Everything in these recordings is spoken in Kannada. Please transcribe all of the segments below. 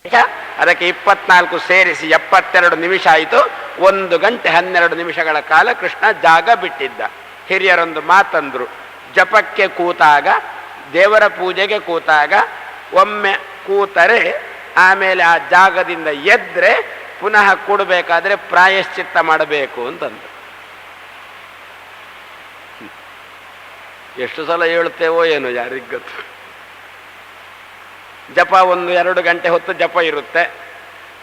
ಅದಕ್ಕೆ 24 ಸೇರಿಸಿ 72 ನಿಮಿಷ ಆಯಿತು. 1 ಗಂಟೆ 12 ನಿಮಿಷಗಳ ಕಾಲ ಕೃಷ್ಣ ಜಾಗ ಬಿಟ್ಟಿದ್ದ. ಹಿರಿಯರೊಂದು ಮಾತಂದ್ರು, ಜಪಕ್ಕೆ ಕೂತಾಗ, ದೇವರ ಪೂಜೆಗೆ ಕೂತಾಗ ಒಮ್ಮೆ ಕೂತರೆ ಆಮೇಲೆ ಆ ಜಾಗದಿಂದ ಎದ್ರೆ ಪುನಃ ಕೂಡಬೇಕಾದ್ರೆ ಪ್ರಾಯಶ್ಚಿತ್ತ ಮಾಡಬೇಕು ಅಂತಂದ್ರು. ಎಷ್ಟು ಸಲ ಹೇಳ್ತೇವೋ ಏನೋ ಯಾರಿಗ್ ಗೊತ್ತು. ಜಪ 1-2 ಗಂಟೆ ಹೊತ್ತು ಜಪ ಇರುತ್ತೆ.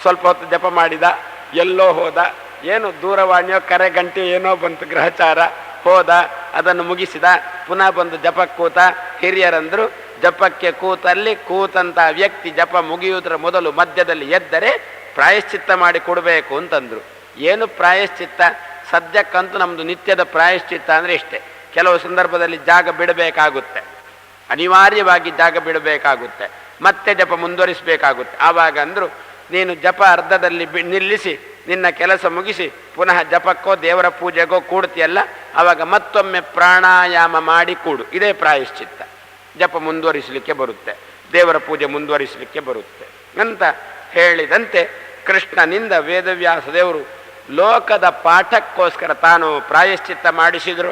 ಸ್ವಲ್ಪ ಹೊತ್ತು ಜಪ ಮಾಡಿದ, ಎಲ್ಲೋ ಹೋದ, ಏನು ದೂರವಾಣಿಯೋ ಕರೆ ಗಂಟೆ ಏನೋ ಬಂತು, ಗ್ರಹಚಾರ ಹೋದ, ಅದನ್ನು ಮುಗಿಸಿದ, ಪುನಃ ಬಂದು ಜಪಕ್ಕೆ ಕೂತ. ಹಿರಿಯರಂದ್ರು, ಜಪಕ್ಕೆ ಕೂತಲ್ಲಿ ಕೂತಂತ ವ್ಯಕ್ತಿ ಜಪ ಮುಗಿಯುವುದರ ಮೊದಲು ಮಧ್ಯದಲ್ಲಿ ಎದ್ದರೆ ಪ್ರಾಯಶ್ಚಿತ್ತ ಮಾಡಿ ಕೊಡಬೇಕು ಅಂತಂದ್ರು. ಏನು ಪ್ರಾಯಶ್ಚಿತ್ತ? ಸದ್ಯಕ್ಕಂತೂ ನಮ್ಮದು ನಿತ್ಯದ ಪ್ರಾಯಶ್ಚಿತ್ತ ಅಂದರೆ ಇಷ್ಟೇ. ಕೆಲವು ಸಂದರ್ಭದಲ್ಲಿ ಜಾಗ ಬಿಡಬೇಕಾಗುತ್ತೆ, ಅನಿವಾರ್ಯವಾಗಿ ಜಾಗ ಬಿಡಬೇಕಾಗುತ್ತೆ, ಮತ್ತೆ ಜಪ ಮುಂದುವರಿಸಬೇಕಾಗುತ್ತೆ. ಆವಾಗ ಅಂದರು, ನೀನು ಜಪ ಅರ್ಧದಲ್ಲಿ ನಿಲ್ಲಿಸಿ ನಿನ್ನ ಕೆಲಸ ಮುಗಿಸಿ ಪುನಃ ಜಪಕ್ಕೋ ದೇವರ ಪೂಜೆಗೋ ಕೂಡ್ತಿಯಲ್ಲ, ಆವಾಗ ಮತ್ತೊಮ್ಮೆ ಪ್ರಾಣಾಯಾಮ ಮಾಡಿ ಕೂಡು. ಇದೇ ಪ್ರಾಯಶ್ಚಿತ್ತ. ಜಪ ಮುಂದುವರಿಸಲಿಕ್ಕೆ ಬರುತ್ತೆ, ದೇವರ ಪೂಜೆ ಮುಂದುವರಿಸಲಿಕ್ಕೆ ಬರುತ್ತೆ ಅಂತ ಹೇಳಿದಂತೆ ಕೃಷ್ಣನಿಂದ ವೇದವ್ಯಾಸ ದೇವರು ಲೋಕದ ಪಾಠಕ್ಕೋಸ್ಕರ ತಾನು ಪ್ರಾಯಶ್ಚಿತ್ತ ಮಾಡಿಸಿದರು.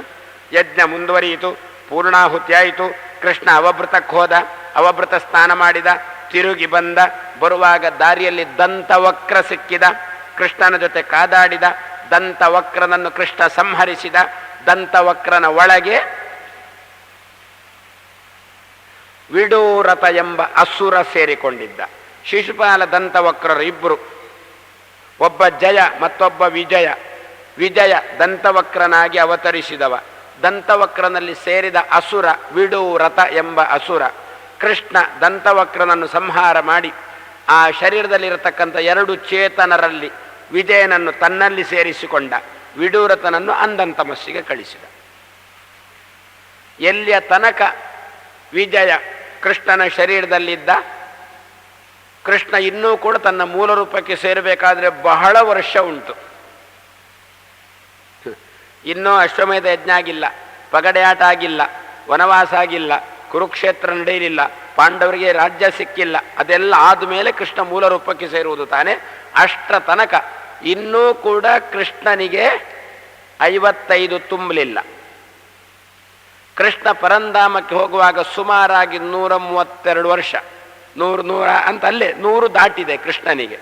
ಯಜ್ಞ ಮುಂದುವರಿಯಿತು, ಪೂರ್ಣಾಹುತಿ ಆಯಿತು. ಕೃಷ್ಣ ಅವಭೃತಕ್ಕೆ ಹೋದ, ಅವಭೃತ ಸ್ನಾನ ಮಾಡಿದ, ತಿರುಗಿ ಬಂದ. ಬರುವಾಗ ದಾರಿಯಲ್ಲಿ ದಂತವಕ್ರ ಸಿಕ್ಕಿದ, ಕೃಷ್ಣನ ಜೊತೆ ಕಾದಾಡಿದ. ದಂತವಕ್ರನನ್ನು ಕೃಷ್ಣ ಸಂಹರಿಸಿದ. ದಂತವಕ್ರನ ಒಳಗೆ ವಿಡೂರಥ ಎಂಬ ಅಸುರ ಸೇರಿಕೊಂಡಿದ್ದ. ಶಿಶುಪಾಲ ದಂತವಕ್ರರು ಇಬ್ಬರು, ಒಬ್ಬ ಜಯ ಮತ್ತೊಬ್ಬ ವಿಜಯ. ವಿಜಯ ದಂತವಕ್ರನಾಗಿ ಅವತರಿಸಿದವ. ದಂತವಕ್ರನಲ್ಲಿ ಸೇರಿದ ಅಸುರ ವಿಡೂರಥ ಎಂಬ ಅಸುರ. ಕೃಷ್ಣ ದಂತವಕ್ರನನ್ನು ಸಂಹಾರ ಮಾಡಿ ಆ ಶರೀರದಲ್ಲಿರತಕ್ಕಂಥ 2 ಚೇತನರಲ್ಲಿ ವಿಜಯನನ್ನು ತನ್ನಲ್ಲಿ ಸೇರಿಸಿಕೊಂಡ. ವಿಡೂರಥನನ್ನು ಅಂಧಂತಮಸ್ಸಿಗೆ ಕಳಿಸಿದ. ಎಲ್ಲಿಯ ತನಕ ವಿಜಯ ಕೃಷ್ಣನ ಶರೀರದಲ್ಲಿದ್ದ, ಕೃಷ್ಣ ಇನ್ನೂ ಕೂಡ ತನ್ನ ಮೂಲ ರೂಪಕ್ಕೆ ಸೇರಬೇಕಾದ್ರೆ ಬಹಳ ವರ್ಷ ಉಂಟು. ಇನ್ನೂ ಅಶ್ವಮೇಧ ಯಜ್ಞ ಆಗಿಲ್ಲ, ಪಗಡೆ ಆಟ ಆಗಿಲ್ಲ, ವನವಾಸ ಆಗಿಲ್ಲ, ಕುರುಕ್ಷೇತ್ರ ನಡೆಯಲಿಲ್ಲ, ಪಾಂಡವರಿಗೆ ರಾಜ್ಯ ಸಿಕ್ಕಿಲ್ಲ. ಅದೆಲ್ಲ ಆದಮೇಲೆ ಕೃಷ್ಣ ಮೂಲ ರೂಪಕ್ಕೆ ಸೇರುವುದು ತಾನೆ. ಅಷ್ಟರ ತನಕ ಇನ್ನೂ ಕೂಡ ಕೃಷ್ಣನಿಗೆ 55 ತುಂಬಲಿಲ್ಲ. ಕೃಷ್ಣ ಪರಂಧಾಮಕ್ಕೆ ಹೋಗುವಾಗ ಸುಮಾರಾಗಿ 132 ವರ್ಷ, 100 ಅಂತ ಅಲ್ಲೇ 100 ದಾಟಿದೆ ಕೃಷ್ಣನಿಗೆ.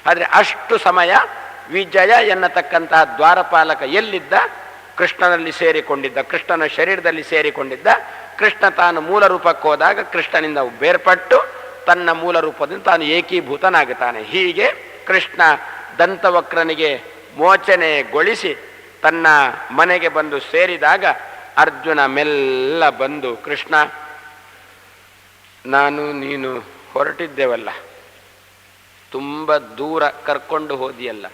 ಆದರೆ ಅಷ್ಟು ಸಮಯ ವಿಜಯ ಎನ್ನತಕ್ಕಂತಹ ದ್ವಾರಪಾಲಕ ಎಲ್ಲಿದ್ದ? ಕೃಷ್ಣನಲ್ಲಿ ಸೇರಿಕೊಂಡಿದ್ದ, ಕೃಷ್ಣನ ಶರೀರದಲ್ಲಿ ಸೇರಿಕೊಂಡಿದ್ದ. ಕೃಷ್ಣ ತಾನು ಮೂಲ ರೂಪಕ್ಕೆ ಹೋದಾಗ ಕೃಷ್ಣನಿಂದ ಬೇರ್ಪಟ್ಟು ತನ್ನ ಮೂಲ ರೂಪದಿಂದ ತಾನು ಏಕೀಭೂತನಾಗುತ್ತಾನೆ. ಹೀಗೆ ಕೃಷ್ಣ ದಂತವಕ್ರನಿಗೆ ಮೋಚನೆಗೊಳಿಸಿ ತನ್ನ ಮನೆಗೆ ಬಂದು ಸೇರಿದಾಗ ಅರ್ಜುನ ಮೆಲ್ಲ ಬಂದು, ಕೃಷ್ಣ, ನಾನು ನೀನು ಹೊರಟಿದ್ದೇವಲ್ಲ, ತುಂಬ ದೂರ ಕರ್ಕೊಂಡು ಹೋದಿಯಲ್ಲ,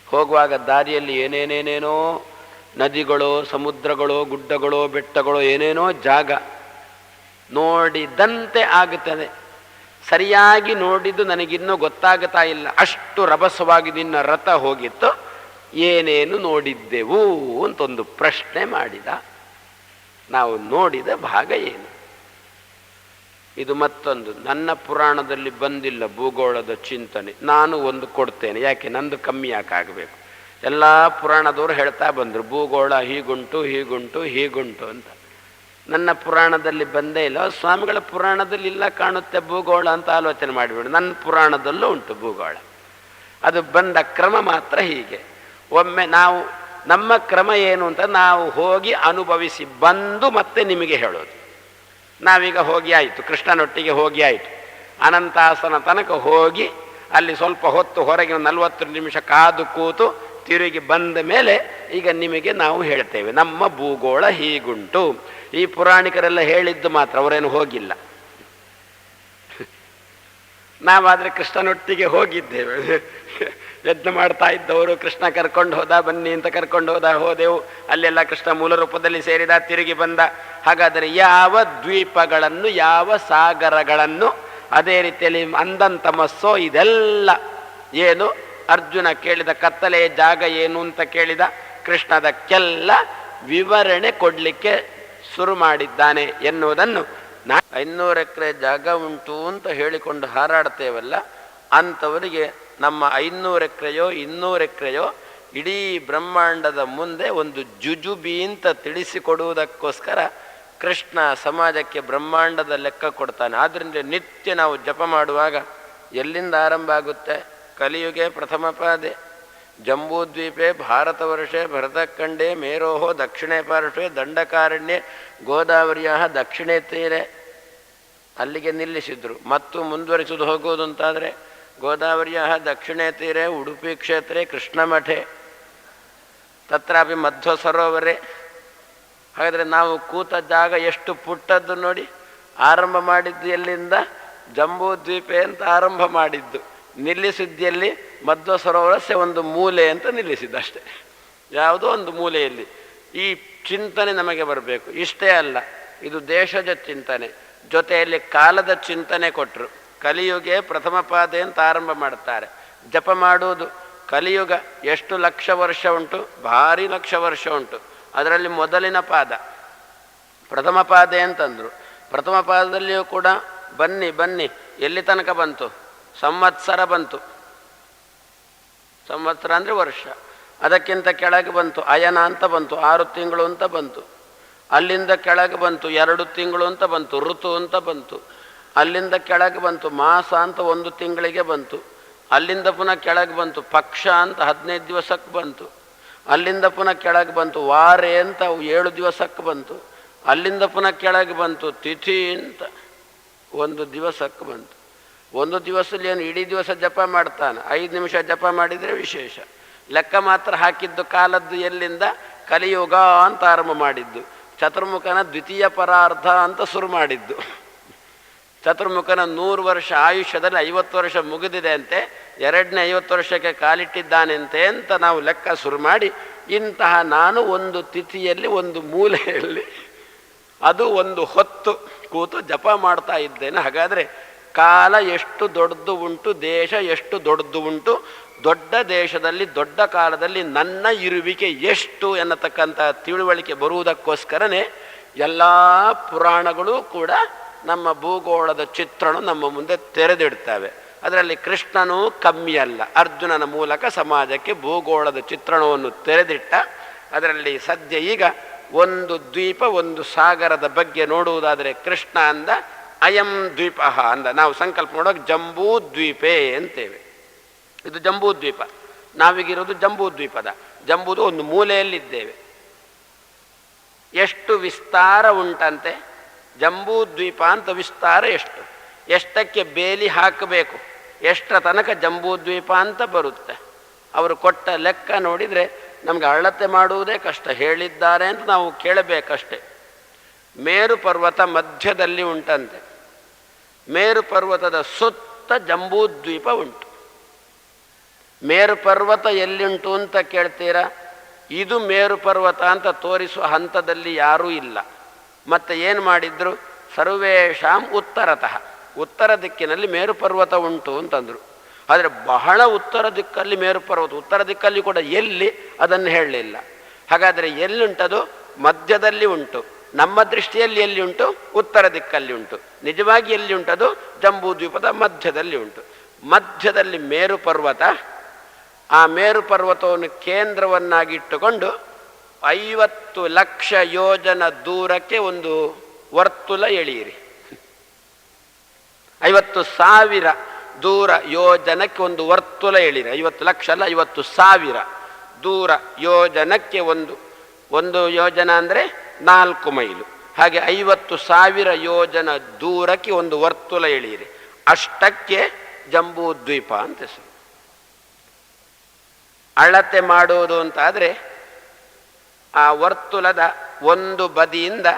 ಹೋಗುವಾಗ ದಾರಿಯಲ್ಲಿ ಏನೇನೇನೇನೋ ನದಿಗಳೋ ಸಮುದ್ರಗಳೋ ಗುಡ್ಡಗಳೋ ಬೆಟ್ಟಗಳೋ ಏನೇನೋ ಜಾಗ ನೋಡಿದಂತೆ ಆಗುತ್ತದೆ. ಸರಿಯಾಗಿ ನೋಡಿದ್ದು ನನಗಿನ್ನೂ ಗೊತ್ತಾಗುತ್ತಾ ಇಲ್ಲ, ಅಷ್ಟು ರಭಸವಾಗಿ ನಿನ್ನ ರಥ ಹೋಗಿತ್ತು. ಏನೇನು ನೋಡಿದ್ದೆವು ಅಂತೊಂದು ಪ್ರಶ್ನೆ ಮಾಡಿದ. ನಾವು ನೋಡಿದ ಭಾಗ ಏನು? ಇದು ಮತ್ತೊಂದು, ನನ್ನ ಪುರಾಣದಲ್ಲಿ ಬಂದಿಲ್ಲ ಭೂಗೋಳದ ಚಿಂತನೆ. ನಾನು ಒಂದು ಕೊಡ್ತೇನೆ, ಯಾಕೆ ನಂದು ಕಮ್ಮಿ ಯಾಕಾಗಬೇಕು? ಎಲ್ಲ ಪುರಾಣದವರು ಹೇಳ್ತಾ ಬಂದರು ಭೂಗೋಳ ಹೀಗುಂಟು ಹೀಗುಂಟು ಹೀಗುಂಟು ಅಂತ. ನನ್ನ ಪುರಾಣದಲ್ಲಿ ಬಂದೇ ಇಲ್ಲ. ಸ್ವಾಮಿಗಳ ಪುರಾಣದಲ್ಲಿ ಇಲ್ಲ ಕಾಣುತ್ತೆ ಭೂಗೋಳ ಅಂತ ಆಲೋಚನೆ ಮಾಡಿಬಿಡು. ನನ್ನ ಪುರಾಣದಲ್ಲೂ ಉಂಟು ಭೂಗೋಳ. ಅದು ಬಂದ ಕ್ರಮ ಮಾತ್ರ ಹೀಗೆ. ಒಮ್ಮೆ ನಾವು ನಮ್ಮ ಕ್ರಮ ಏನು ಅಂತ ನಾವು ಹೋಗಿ ಅನುಭವಿಸಿ ಬಂದು ಮತ್ತೆ ನಿಮಗೆ ಹೇಳೋದು. ನಾವೀಗ ಹೋಗಿ ಆಯಿತು, ಕೃಷ್ಣನೊಟ್ಟಿಗೆ ಹೋಗಿ ಆಯಿತು, ಅನಂತಾಸನ ತನಕ ಹೋಗಿ ಅಲ್ಲಿ ಸ್ವಲ್ಪ ಹೊತ್ತು ಹೊರಗೆ 40 ನಿಮಿಷ ಕಾದು ಕೂತು ತಿರುಗಿ ಬಂದ ಮೇಲೆ ಈಗ ನಿಮಗೆ ನಾವು ಹೇಳ್ತೇವೆ ನಮ್ಮ ಭೂಗೋಳ ಹೀಗುಂಟು. ಈ ಪುರಾಣಿಕರೆಲ್ಲ ಹೇಳಿದ್ದು ಮಾತ್ರ, ಅವರೇನು ಹೋಗಿಲ್ಲ. ನಾವಾದರೆ ಕೃಷ್ಣನೊಟ್ಟಿಗೆ ಹೋಗಿದ್ದೇವೆ. ಯಜ್ಞ ಮಾಡ್ತಾ ಇದ್ದವರು ಕೃಷ್ಣ ಕರ್ಕೊಂಡು ಹೋದ, ಬನ್ನಿ ಅಂತ ಕರ್ಕೊಂಡು ಹೋದೆವು. ಅಲ್ಲೆಲ್ಲ ಕೃಷ್ಣ ಮೂಲ ರೂಪದಲ್ಲಿ ಸೇರಿದ, ತಿರುಗಿ ಬಂದ. ಹಾಗಾದರೆ ಯಾವ ದ್ವೀಪಗಳನ್ನು, ಯಾವ ಸಾಗರಗಳನ್ನು, ಅದೇ ರೀತಿಯಲ್ಲಿ ಅಂಧಂತಮಸ್ಸೋ, ಇದೆಲ್ಲ ಏನು? ಅರ್ಜುನ ಕೇಳಿದ ಕತ್ತಲೆಯ ಜಾಗ ಏನು ಅಂತ ಕೇಳಿದ. ಕೃಷ್ಣದಕ್ಕೆಲ್ಲ ವಿವರಣೆ ಕೊಡಲಿಕ್ಕೆ ಶುರು ಮಾಡಿದ್ದಾನೆ ಎನ್ನುವುದನ್ನು 500 ಎಕರೆ ಜಾಗ ಉಂಟು ಅಂತ ಹೇಳಿಕೊಂಡು ಹಾರಾಡ್ತೇವಲ್ಲ, ಅಂಥವರಿಗೆ ನಮ್ಮ 500 ಎಕರೆಯೋ 200 ಎಕರೆಯೋ ಇಡೀ ಬ್ರಹ್ಮಾಂಡದ ಮುಂದೆ ಒಂದು ಜುಜುಬಿ ಅಂತ ತಿಳಿಸಿಕೊಡುವುದಕ್ಕೋಸ್ಕರ ಕೃಷ್ಣ ಸಮಾಜಕ್ಕೆ ಬ್ರಹ್ಮಾಂಡದ ಲೆಕ್ಕ ಕೊಡ್ತಾನೆ. ಆದ್ದರಿಂದ ನಿತ್ಯ ನಾವು ಜಪ ಮಾಡುವಾಗ ಎಲ್ಲಿಂದ ಆರಂಭ ಆಗುತ್ತೆ? ಕಲಿಯುಗೆ ಪ್ರಥಮ ಪಾದೆ ಜಂಬೂದ್ವೀಪೆ ಭಾರತವರ್ಷೆ ಭರತಖಂಡೇ ಮೇರೋಹೋ ದಕ್ಷಿಣೆ ಪಾರ್ಶ್ವೆ ದಂಡಕಾರಣ್ಯೆ ಗೋದಾವರಿಯ ದಕ್ಷಿಣೆ ತೀರೆ. ಅಲ್ಲಿಗೆ ನಿಲ್ಲಿಸಿದ್ರು. ಮತ್ತು ಮುಂದುವರಿಸುವುದು ಹೋಗುವುದು ಅಂತಾದರೆ ಗೋದಾವರಿಯ ದಕ್ಷಿಣೆ ತೀರೆ ಉಡುಪಿ ಕ್ಷೇತ್ರೇ ಕೃಷ್ಣಮಠೆ ತತ್ರಾಪಿ ಮಧ್ವ ಸರೋವರೇ. ಹಾಗಾದರೆ ನಾವು ಕೂತ ಜಾಗ ಎಷ್ಟು ಪುಟ್ಟದ್ದು ನೋಡಿ. ಆರಂಭ ಮಾಡಿದ್ದು ಎಲ್ಲಿಂದ? ಜಂಬೂದ್ವೀಪೆ ಅಂತ ಆರಂಭ ಮಾಡಿದ್ದು. ನಿಲ್ಲಿಸಿದ್ದಲ್ಲಿ ಮಧ್ವ ಸರೋವರಸ್ಯ ಒಂದು ಮೂಲೆ ಅಂತ ನಿಲ್ಲಿಸಿದ್ದಷ್ಟೇ, ಯಾವುದೋ ಒಂದು ಮೂಲೆಯಲ್ಲಿ. ಈ ಚಿಂತನೆ ನಮಗೆ ಬರಬೇಕು. ಇಷ್ಟೇ ಅಲ್ಲ, ಇದು ದೇಶದ ಚಿಂತನೆ ಜೊತೆಯಲ್ಲಿ ಕಾಲದ ಚಿಂತನೆ ಕೊಟ್ಟರು. ಕಲಿಯುಗೆ ಪ್ರಥಮ ಪಾದೆ ಅಂತ ಆರಂಭ ಮಾಡ್ತಾರೆ. ಜಪ ಮಾಡುವುದು ಕಲಿಯುಗ ಎಷ್ಟು ಲಕ್ಷ ವರ್ಷ ಉಂಟು? ಭಾರಿ ಲಕ್ಷ ವರ್ಷ ಉಂಟು. ಅದರಲ್ಲಿ ಮೊದಲಿನ ಪಾದ ಪ್ರಥಮ ಪಾದೆ ಅಂತಂದರು. ಪ್ರಥಮ ಪಾದದಲ್ಲಿಯೂ ಕೂಡ ಬನ್ನಿ ಬನ್ನಿ ಎಲ್ಲಿ ತನಕ ಬಂತು? ಸಂವತ್ಸರ ಬಂತು. ಸಂವತ್ಸರ ಅಂದರೆ ವರ್ಷ. ಅದಕ್ಕಿಂತ ಕೆಳಗೆ ಬಂತು ಅಯನ ಅಂತ ಬಂತು, 6 ತಿಂಗಳು ಅಂತ ಬಂತು. ಅಲ್ಲಿಂದ ಕೆಳಗೆ ಬಂತು 2 ತಿಂಗಳು ಅಂತ ಬಂತು, ಋತು ಅಂತ ಬಂತು. ಅಲ್ಲಿಂದ ಕೆಳಗೆ ಬಂತು ಮಾಸ ಅಂತ 1 ತಿಂಗಳಿಗೆ ಬಂತು. ಅಲ್ಲಿಂದ ಪುನಃ ಕೆಳಗೆ ಬಂತು ಪಕ್ಷ ಅಂತ 15 ದಿವಸಕ್ಕೆ ಬಂತು. ಅಲ್ಲಿಂದ ಪುನಃ ಕೆಳಗೆ ಬಂತು ವಾರೆ ಅಂತ 7 ದಿವಸಕ್ಕೆ ಬಂತು. ಅಲ್ಲಿಂದ ಪುನಃ ಕೆಳಗೆ ಬಂತು ತಿಥಿ ಅಂತ 1 ದಿವಸಕ್ಕೆ ಬಂತು. 1 ದಿವಸದಲ್ಲಿ ಏನು ಇಡೀ ದಿವಸ ಜಪ ಮಾಡ್ತಾನೆ? 5 ನಿಮಿಷ ಜಪ ಮಾಡಿದರೆ ವಿಶೇಷ. ಲೆಕ್ಕ ಮಾತ್ರ ಹಾಕಿದ್ದು ಕಾಲದ್ದು ಎಲ್ಲಿಂದ? ಕಲಿಯುಗ ಅಂತ ಆರಂಭ ಮಾಡಿದ್ದು. ಚತುರ್ಮುಖನ ದ್ವಿತೀಯ ಪರಾರ್ಧ ಅಂತ ಶುರು ಮಾಡಿದ್ದು. ಚತುರ್ಮುಖನ 100 ವರ್ಷ ಆಯುಷ್ಯದಲ್ಲಿ 50 ವರ್ಷ ಮುಗಿದಿದೆ ಅಂತೆ, 2ನೇ 50 ವರ್ಷಕ್ಕೆ ಕಾಲಿಟ್ಟಿದ್ದಾನೆಂತೆ ಅಂತ ನಾವು ಲೆಕ್ಕ ಶುರು ಮಾಡಿ, ಇಂತಹ ನಾನು ಒಂದು ತಿಥಿಯಲ್ಲಿ ಒಂದು ಮೂಲೆಯಲ್ಲಿ ಅದು ಒಂದು ಹೊತ್ತು ಕೂತು ಜಪ ಮಾಡ್ತಾ ಇದ್ದೇನೆ. ಹಾಗಾದರೆ ಕಾಲ ಎಷ್ಟು ದೊಡ್ಡದು ಉಂಟು, ದೇಶ ಎಷ್ಟು ದೊಡ್ಡದು ಉಂಟು, ದೊಡ್ಡ ದೇಶದಲ್ಲಿ ದೊಡ್ಡ ಕಾಲದಲ್ಲಿ ನನ್ನ ಇರುವಿಕೆ ಎಷ್ಟು ಎನ್ನತಕ್ಕಂಥ ತಿಳುವಳಿಕೆ ಬರುವುದಕ್ಕೋಸ್ಕರನೇ ಎಲ್ಲ ಪುರಾಣಗಳು ಕೂಡ ನಮ್ಮ ಭೂಗೋಳದ ಚಿತ್ರಣ ನಮ್ಮ ಮುಂದೆ ತೆರೆದಿಡ್ತವೆ. ಅದರಲ್ಲಿ ಕೃಷ್ಣನೂ ಕಮ್ಮಿ ಅಲ್ಲ. ಅರ್ಜುನನ ಮೂಲಕ ಸಮಾಜಕ್ಕೆ ಭೂಗೋಳದ ಚಿತ್ರಣವನ್ನು ತೆರೆದಿಟ್ಟ. ಅದರಲ್ಲಿ ಸದ್ಯ ಈಗ ಒಂದು ದ್ವೀಪ ಒಂದು ಸಾಗರದ ಬಗ್ಗೆ ನೋಡುವುದಾದರೆ ಕೃಷ್ಣ ಅಂದ ಅಯಂ ದ್ವೀಪ ಅಂದ. ನಾವು ಸಂಕಲ್ಪ ಮಾಡೋಕೆ ಜಂಬೂ ದ್ವೀಪೆ ಅಂತೇವೆ. ಇದು ಜಂಬೂ ದ್ವೀಪ. ನಾವೀಗಿರೋದು ಜಂಬೂ ದ್ವೀಪದ. ಜಂಬೂದು ಒಂದು ಮೂಲೆಯಲ್ಲಿದ್ದೇವೆ. ಎಷ್ಟು ವಿಸ್ತಾರ ಉಂಟಂತೆ ಜಂಬೂ ದ್ವೀಪ ಅಂತ. ವಿಸ್ತಾರ ಎಷ್ಟು? ಎಷ್ಟಕ್ಕೆ ಬೇಲಿ ಹಾಕಬೇಕು, ಎಷ್ಟರ ತನಕ ಜಂಬೂ ದ್ವೀಪ ಅಂತ ಬರುತ್ತೆ. ಅವರು ಕೊಟ್ಟ ಲೆಕ್ಕ ನೋಡಿದರೆ ನಮಗೆ ಅಳತೆ ಮಾಡುವುದೇ ಕಷ್ಟ. ಹೇಳಿದ್ದಾರೆ ಅಂತ ನಾವು ಕೇಳಬೇಕಷ್ಟೆ. ಮೇರು ಪರ್ವತ ಮಧ್ಯದಲ್ಲಿ ಉಂಟಂತೆ. ಮೇರು ಪರ್ವತದ ಸುತ್ತ ಜಂಬೂ ದ್ವೀಪ ಉಂಟು. ಮೇರು ಪರ್ವತ ಎಲ್ಲಿಂಟು ಅಂತ ಕೇಳ್ತೀರಾ? ಇದು ಮೇರು ಪರ್ವತ ಅಂತ ತೋರಿಸುವ ಹಂತದಲ್ಲಿ ಯಾರೂ ಇಲ್ಲ. ಮತ್ತು ಏನು ಮಾಡಿದ್ರು? ಸರ್ವೇಷಾಂ ಉತ್ತರತಃ, ಉತ್ತರ ದಿಕ್ಕಿನಲ್ಲಿ ಮೇರು ಪರ್ವತ ಉಂಟು ಅಂತಂದರು. ಆದರೆ ಬಹಳ ಉತ್ತರ ದಿಕ್ಕಲ್ಲಿ ಮೇರು ಪರ್ವತ. ಉತ್ತರ ದಿಕ್ಕಲ್ಲಿ ಕೂಡ ಎಲ್ಲಿ ಅದನ್ನು ಹೇಳಲಿಲ್ಲ. ಹಾಗಾದರೆ ಎಲ್ಲಿಂಟದು? ಮಧ್ಯದಲ್ಲಿ ಉಂಟು. ನಮ್ಮ ದೃಷ್ಟಿಯಲ್ಲಿ ಎಲ್ಲಿ ಉಂಟು? ಉತ್ತರ ದಿಕ್ಕಲ್ಲಿ ಉಂಟು. ನಿಜವಾಗಿ ಎಲ್ಲಿ ಉಂಟದು? ಜಂಬೂ ದ್ವೀಪದ ಮಧ್ಯದಲ್ಲಿ ಉಂಟು. ಮಧ್ಯದಲ್ಲಿ ಮೇರು ಪರ್ವತ. ಆ ಮೇರು ಪರ್ವತವನ್ನು ಕೇಂದ್ರವನ್ನಾಗಿಟ್ಟುಕೊಂಡು 50 ಲಕ್ಷ ಯೋಜನ ದೂರಕ್ಕೆ ಒಂದು ವರ್ತುಲ ಎಳೆಯಿರಿ. 50,000 ದೂರ ಯೋಜನಕ್ಕೆ ಒಂದು ವರ್ತುಲ ಎಳೀರಿ. 50 ಲಕ್ಷ ಅಲ್ಲ, 50,000 ದೂರ ಯೋಜನಕ್ಕೆ ಒಂದು ಯೋಜನ ಅಂದರೆ 4 ಮೈಲು. ಹಾಗೆ 50,000 ಯೋಜನ ದೂರಕ್ಕೆ ಒಂದು ವರ್ತುಲ ಎಳೀರಿ. ಅಷ್ಟಕ್ಕೆ ಜಂಬೂ ದ್ವೀಪ ಅಂತ ಹೆಸರು. ಅಳತೆ ಮಾಡುವುದು ಅಂತಾದರೆ ಆ ವರ್ತುಲದ ಒಂದು ಬದಿಯಿಂದ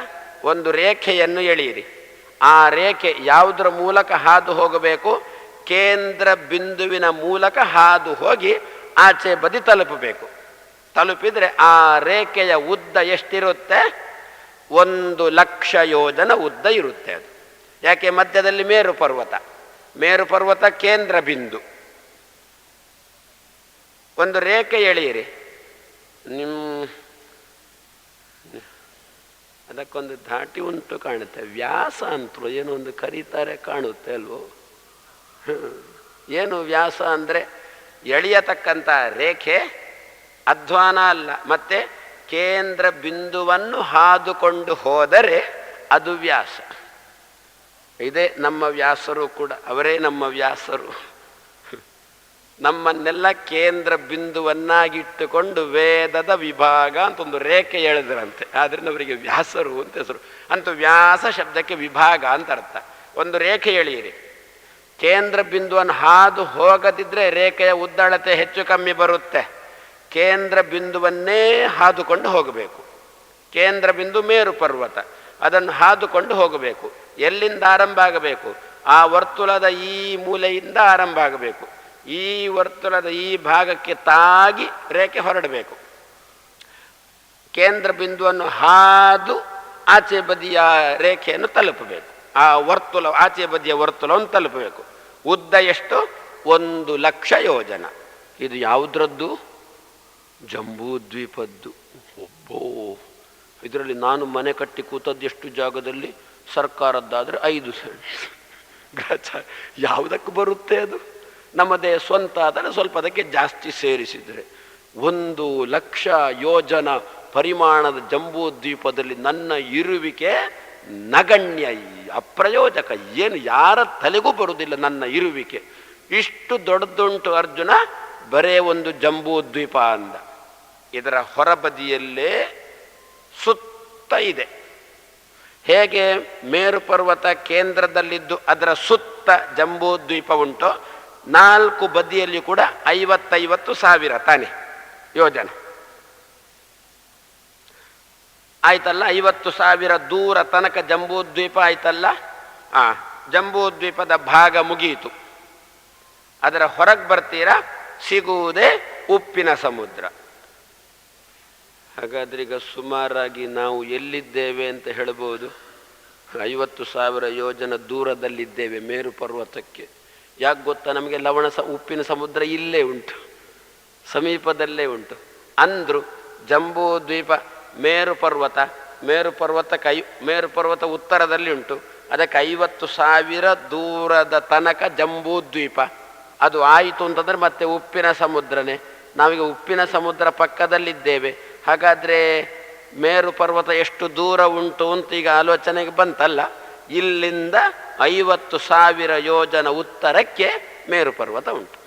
ಒಂದು ರೇಖೆಯನ್ನು ಎಳೆಯಿರಿ. ಆ ರೇಖೆ ಯಾವುದರ ಮೂಲಕ ಹಾದು ಹೋಗಬೇಕು? ಕೇಂದ್ರ ಬಿಂದುವಿನ ಮೂಲಕ ಹಾದು ಹೋಗಿ ಆಚೆ ಬದಿ ತಲುಪಬೇಕು. ತಲುಪಿದರೆ ಆ ರೇಖೆಯ ಉದ್ದ ಎಷ್ಟಿರುತ್ತೆ? 1 ಲಕ್ಷ ಯೋಜನ ಉದ್ದ ಇರುತ್ತೆ ಅದು. ಯಾಕೆ? ಮಧ್ಯದಲ್ಲಿ ಮೇರು ಪರ್ವತ. ಮೇರು ಪರ್ವತ ಕೇಂದ್ರ ಬಿಂದು. ಒಂದು ರೇಖೆ ಎಳೆಯಿರಿ. ಅದಕ್ಕೊಂದು ಧಾಟಿ ಉಂಟು ಕಾಣುತ್ತೆ. ವ್ಯಾಸ ಅಂತರು ಏನೋ ಒಂದು ಕರೀತಾರೆ ಕಾಣುತ್ತೆ ಅಲ್ವೋ? ಏನು ವ್ಯಾಸ ಅಂದರೆ ಎಳೆಯತಕ್ಕಂಥ ರೇಖೆ, ಅಧ್ವಾನ ಅಲ್ಲ. ಮತ್ತೆ ಕೇಂದ್ರ ಬಿಂದುವನ್ನು ಹಾದುಕೊಂಡು ಹೋದರೆ ಅದು ವ್ಯಾಸ. ಇದೇ ನಮ್ಮ ವ್ಯಾಸರು ಕೂಡ, ಅವರೇ ನಮ್ಮ ವ್ಯಾಸರು. ನಮ್ಮನ್ನೆಲ್ಲ ಕೇಂದ್ರ ಬಿಂದುವನ್ನಾಗಿಟ್ಟುಕೊಂಡು ವೇದದ ವಿಭಾಗ ಅಂತ ಒಂದು ರೇಖೆ ಎಳೆದ್ರಂತೆ. ಆದ್ದರಿಂದ ಅವರಿಗೆ ವ್ಯಾಸರು ಅಂತ ಹೆಸರು. ಅಂತೂ ವ್ಯಾಸ ಶಬ್ದಕ್ಕೆ ವಿಭಾಗ ಅಂತ ಅರ್ಥ. ಒಂದು ರೇಖೆ ಎಳೆಯಿರಿ, ಕೇಂದ್ರ ಬಿಂದುವನ್ನು ಹಾದು ಹೋಗದಿದ್ದರೆ ರೇಖೆಯ ಉದ್ದಳತೆ ಹೆಚ್ಚು ಕಮ್ಮಿ ಬರುತ್ತೆ. ಕೇಂದ್ರ ಬಿಂದುವನ್ನೇ ಹಾದುಕೊಂಡು ಹೋಗಬೇಕು. ಕೇಂದ್ರ ಬಿಂದು ಮೇರು ಪರ್ವತ, ಅದನ್ನು ಹಾದುಕೊಂಡು ಹೋಗಬೇಕು. ಎಲ್ಲಿಂದ ಆರಂಭ ಆಗಬೇಕು? ಆ ವರ್ತುಲದ ಈ ಮೂಲೆಯಿಂದ ಆರಂಭ ಆಗಬೇಕು. ಈ ವರ್ತುಲದ ಈ ಭಾಗಕ್ಕೆ ತಾಗಿ ರೇಖೆ ಹೊರಡಬೇಕು. ಕೇಂದ್ರ ಬಿಂದುವನ್ನು ಹಾದು ಆಚೆ ಬದಿಯ ರೇಖೆಯನ್ನು ತಲುಪಬೇಕು. ಆ ವರ್ತುಲ, ಆಚೆ ಬದಿಯ ವರ್ತುಲವನ್ನು ತಲುಪಬೇಕು. ಉದ್ದ ಎಷ್ಟು? 1,00,000 ಯೋಜನ. ಇದು ಯಾವುದ್ರದ್ದು? ಜಂಬೂ ದ್ವೀಪದ್ದು. ಒಬ್ಬೋ, ಇದರಲ್ಲಿ ನಾನು ಮನೆ ಕಟ್ಟಿ ಕೂತದ್ದು ಎಷ್ಟು ಜಾಗದಲ್ಲಿ? ಸರ್ಕಾರದ್ದಾದರೆ 5 ಸೆಂಟ್. ಗ್ರಹಚಾರ ಯಾವುದಕ್ಕೆ ಬರುತ್ತೆ ಅದು? ನಮ್ಮದೇ ಸ್ವಂತ ಆದರೆ ಸ್ವಲ್ಪ ಅದಕ್ಕೆ ಜಾಸ್ತಿ ಸೇರಿಸಿದರೆ 1,00,000 ಯೋಜನ ಪರಿಮಾಣದ ಜಂಬೂ ದ್ವೀಪದಲ್ಲಿ ನನ್ನ ಇರುವಿಕೆ ನಗಣ್ಯ, ಅಪ್ರಯೋಜಕ. ಏನು ಯಾರ ತಲೆಗೂ ಬರುವುದಿಲ್ಲ ನನ್ನ ಇರುವಿಕೆ. ಇಷ್ಟು ದೊಡ್ಡದುಂಟು ಅರ್ಜುನ, ಬರೇ ಒಂದು ಜಂಬೂ ದ್ವೀಪ ಅಂದ. ಇದರ ಹೊರಬದಿಯಲ್ಲೇ ಸುತ್ತ ಇದೆ. ಹೇಗೆ ಮೇರು ಪರ್ವತ ಕೇಂದ್ರದಲ್ಲಿದ್ದು ಅದರ ಸುತ್ತ ಜಂಬೂ ದ್ವೀಪ ಉಂಟು, 4 ಬದಿಯಲ್ಲಿ ಕೂಡ 50,000 ತಾನೆ ಯೋಜನ ಆಯ್ತಲ್ಲ. 50,000 ದೂರ ತನಕ ಜಂಬೂ ದ್ವೀಪ ಆಯ್ತಲ್ಲ. ಜಂಬೂ ದ್ವೀಪದ ಭಾಗ ಮುಗಿಯಿತು. ಅದರ ಹೊರಗೆ ಬರ್ತೀರಾ, ಸಿಗುವುದೇ ಉಪ್ಪಿನ ಸಮುದ್ರ. ಹಾಗಾದ್ರೆ ಈಗ ಸುಮಾರಾಗಿ ನಾವು ಎಲ್ಲಿದ್ದೇವೆ ಅಂತ ಹೇಳ್ಬೋದು? 50,000 ಯೋಜನ ದೂರದಲ್ಲಿದ್ದೇವೆ ಮೇರು ಪರ್ವತಕ್ಕೆ. ಯಾಕೆ ಗೊತ್ತಾ? ನಮಗೆ ಉಪ್ಪಿನ ಸಮುದ್ರ ಇಲ್ಲೇ ಉಂಟು, ಸಮೀಪದಲ್ಲೇ ಉಂಟು. ಅಂದ್ರು ಜಂಬೂ ದ್ವೀಪ ಮೇರು ಪರ್ವತ ಉತ್ತರದಲ್ಲಿ ಉಂಟು. ಅದಕ್ಕೆ 50,000 ದೂರದ ತನಕ ಜಂಬೂ ದ್ವೀಪ. ಅದು ಆಯಿತು ಅಂತಂದರೆ ಮತ್ತೆ ಉಪ್ಪಿನ ಸಮುದ್ರನೇ. ನಾವೀಗ ಉಪ್ಪಿನ ಸಮುದ್ರ ಪಕ್ಕದಲ್ಲಿದ್ದೇವೆ. ಹಾಗಾದರೆ ಮೇರು ಪರ್ವತ ಎಷ್ಟು ದೂರ ಉಂಟು ಅಂತ ಈಗ ಆಲೋಚನೆಗೆ ಬಂತಲ್ಲ. ಇಲ್ಲಿಂದ 50,000 ಯೋಜನ ಉತ್ತರಕ್ಕೆ ಮೇರು ಪರ್ವತ ಉಂಟು.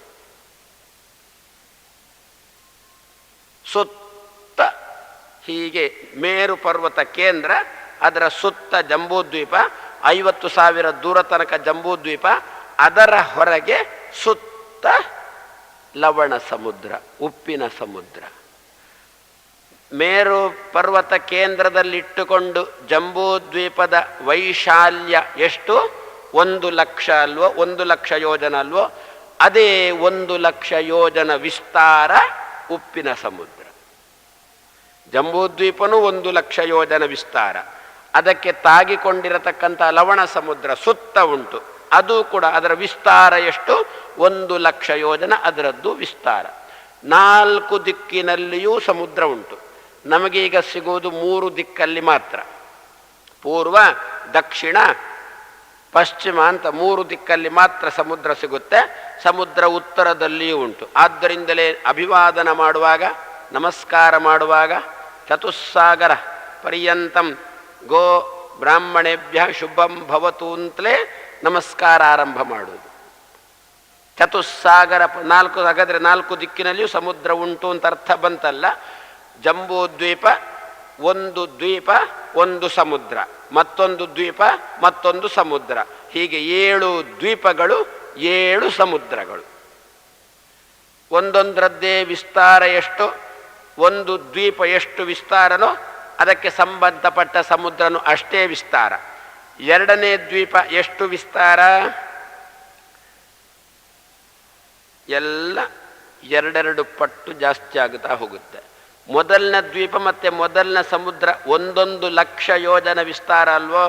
ಸುತ್ತ ಹೀಗೆ ಮೇರು ಪರ್ವತ ಕೇಂದ್ರ, ಅದರ ಸುತ್ತ ಜಂಬೂದ್ವೀಪ, 50,000 ದೂರ ತನಕ ಜಂಬೂದ್ವೀಪ, ಅದರ ಹೊರಗೆ ಸುತ್ತ ಲವಣ ಸಮುದ್ರ, ಉಪ್ಪಿನ ಸಮುದ್ರ. ಮೇರು ಪರ್ವತ ಕೇಂದ್ರದಲ್ಲಿಟ್ಟುಕೊಂಡು ಜಂಬೂದ್ವೀಪದ ವೈಶಾಲ್ಯ ಎಷ್ಟು? 1,00,000 ಅಲ್ವೋ, 1,00,000 ಯೋಜನ ಅಲ್ವೋ? ಅದೇ 1,00,000 ಯೋಜನ ವಿಸ್ತಾರ ಉಪ್ಪಿನ ಸಮುದ್ರ. ಜಂಬೂದ್ವೀಪನೂ 1,00,000 ಯೋಜನ ವಿಸ್ತಾರ. ಅದಕ್ಕೆ ತಾಗಿಕೊಂಡಿರತಕ್ಕಂಥ ಲವಣ ಸಮುದ್ರ ಸುತ್ತ ಉಂಟು. ಅದು ಕೂಡ ಅದರ ವಿಸ್ತಾರ ಎಷ್ಟು? 1,00,000 ಯೋಜನ ಅದರದ್ದು ವಿಸ್ತಾರ. 4 ದಿಕ್ಕಿನಲ್ಲಿಯೂ ಸಮುದ್ರ ಉಂಟು. ನಮಗೀಗ ಸಿಗುವುದು 3 ದಿಕ್ಕಲ್ಲಿ ಮಾತ್ರ. ಪೂರ್ವ, ದಕ್ಷಿಣ, ಪಶ್ಚಿಮ ಅಂತ 3 ದಿಕ್ಕಲ್ಲಿ ಮಾತ್ರ ಸಮುದ್ರ ಸಿಗುತ್ತೆ. ಸಮುದ್ರ ಉತ್ತರದಲ್ಲಿಯೂ ಉಂಟು. ಆದ್ದರಿಂದಲೇ ಅಭಿವಾದನ ಮಾಡುವಾಗ, ನಮಸ್ಕಾರ ಮಾಡುವಾಗ ಚತುಸ್ಸಾಗರ ಪರ್ಯಂತಂ ಗೋ ಬ್ರಾಹ್ಮಣೇಭ್ಯ ಶುಭಂ ಭವತು ಅಂತಲೇ ನಮಸ್ಕಾರ ಆರಂಭ ಮಾಡುವುದು. ಚತುಸ್ಸಾಗರ 4, ಹಾಗಾದರೆ 4 ದಿಕ್ಕಿನಲ್ಲಿಯೂ ಸಮುದ್ರ ಉಂಟು ಅಂತ ಅರ್ಥ ಬಂತಲ್ಲ. ಜಂಬೂ ದ್ವೀಪ, ಒಂದು ದ್ವೀಪ, ಒಂದು ಸಮುದ್ರ, ಮತ್ತೊಂದು ದ್ವೀಪ, ಮತ್ತೊಂದು ಸಮುದ್ರ, ಹೀಗೆ 7 ದ್ವೀಪಗಳು, 7 ಸಮುದ್ರಗಳು. ಒಂದೊಂದರದ್ದೇ ವಿಸ್ತಾರ ಎಷ್ಟು? ಒಂದು ದ್ವೀಪ ಎಷ್ಟು ವಿಸ್ತಾರನೋ ಅದಕ್ಕೆ ಸಂಬಂಧಪಟ್ಟ ಸಮುದ್ರನು ಅಷ್ಟೇ ವಿಸ್ತಾರ. 2ನೇ ದ್ವೀಪ ಎಷ್ಟು ವಿಸ್ತಾರ? ಎಲ್ಲ 2 ಪಟ್ಟು ಜಾಸ್ತಿ ಆಗುತ್ತಾ ಹೋಗುತ್ತೆ. ಮೊದಲನೇ ದ್ವೀಪ ಮತ್ತು ಮೊದಲನೇ ಸಮುದ್ರ 1,00,000 ಯೋಜನ ವಿಸ್ತಾರ ಅಲ್ವೋ?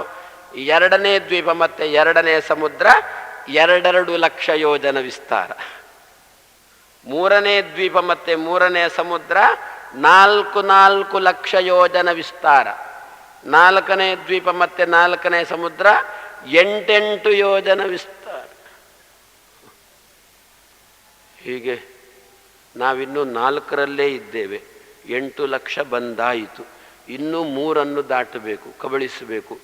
2ನೇ ದ್ವೀಪ ಮತ್ತು 2ನೇ ಸಮುದ್ರ 2,00,000 ಯೋಜನ ವಿಸ್ತಾರ. 3ನೇ ದ್ವೀಪ ಮತ್ತು 3ನೇ ಸಮುದ್ರ 4,00,000 ಯೋಜನ ವಿಸ್ತಾರ. 4ನೇ ದ್ವೀಪ ಮತ್ತು 4ನೇ ಸಮುದ್ರ 8 ಯೋಜನ ವಿಸ್ತಾರ. ಹೀಗೆ ನಾವಿನ್ನೂ 4ರಲ್ಲೇ ಇದ್ದೇವೆ. 8 ಲಕ್ಷ ಬಂದಾಯಿತು. ಇನ್ನೂ 3 ದಾಟಬೇಕು, ಕಬಳಿಸಬೇಕು.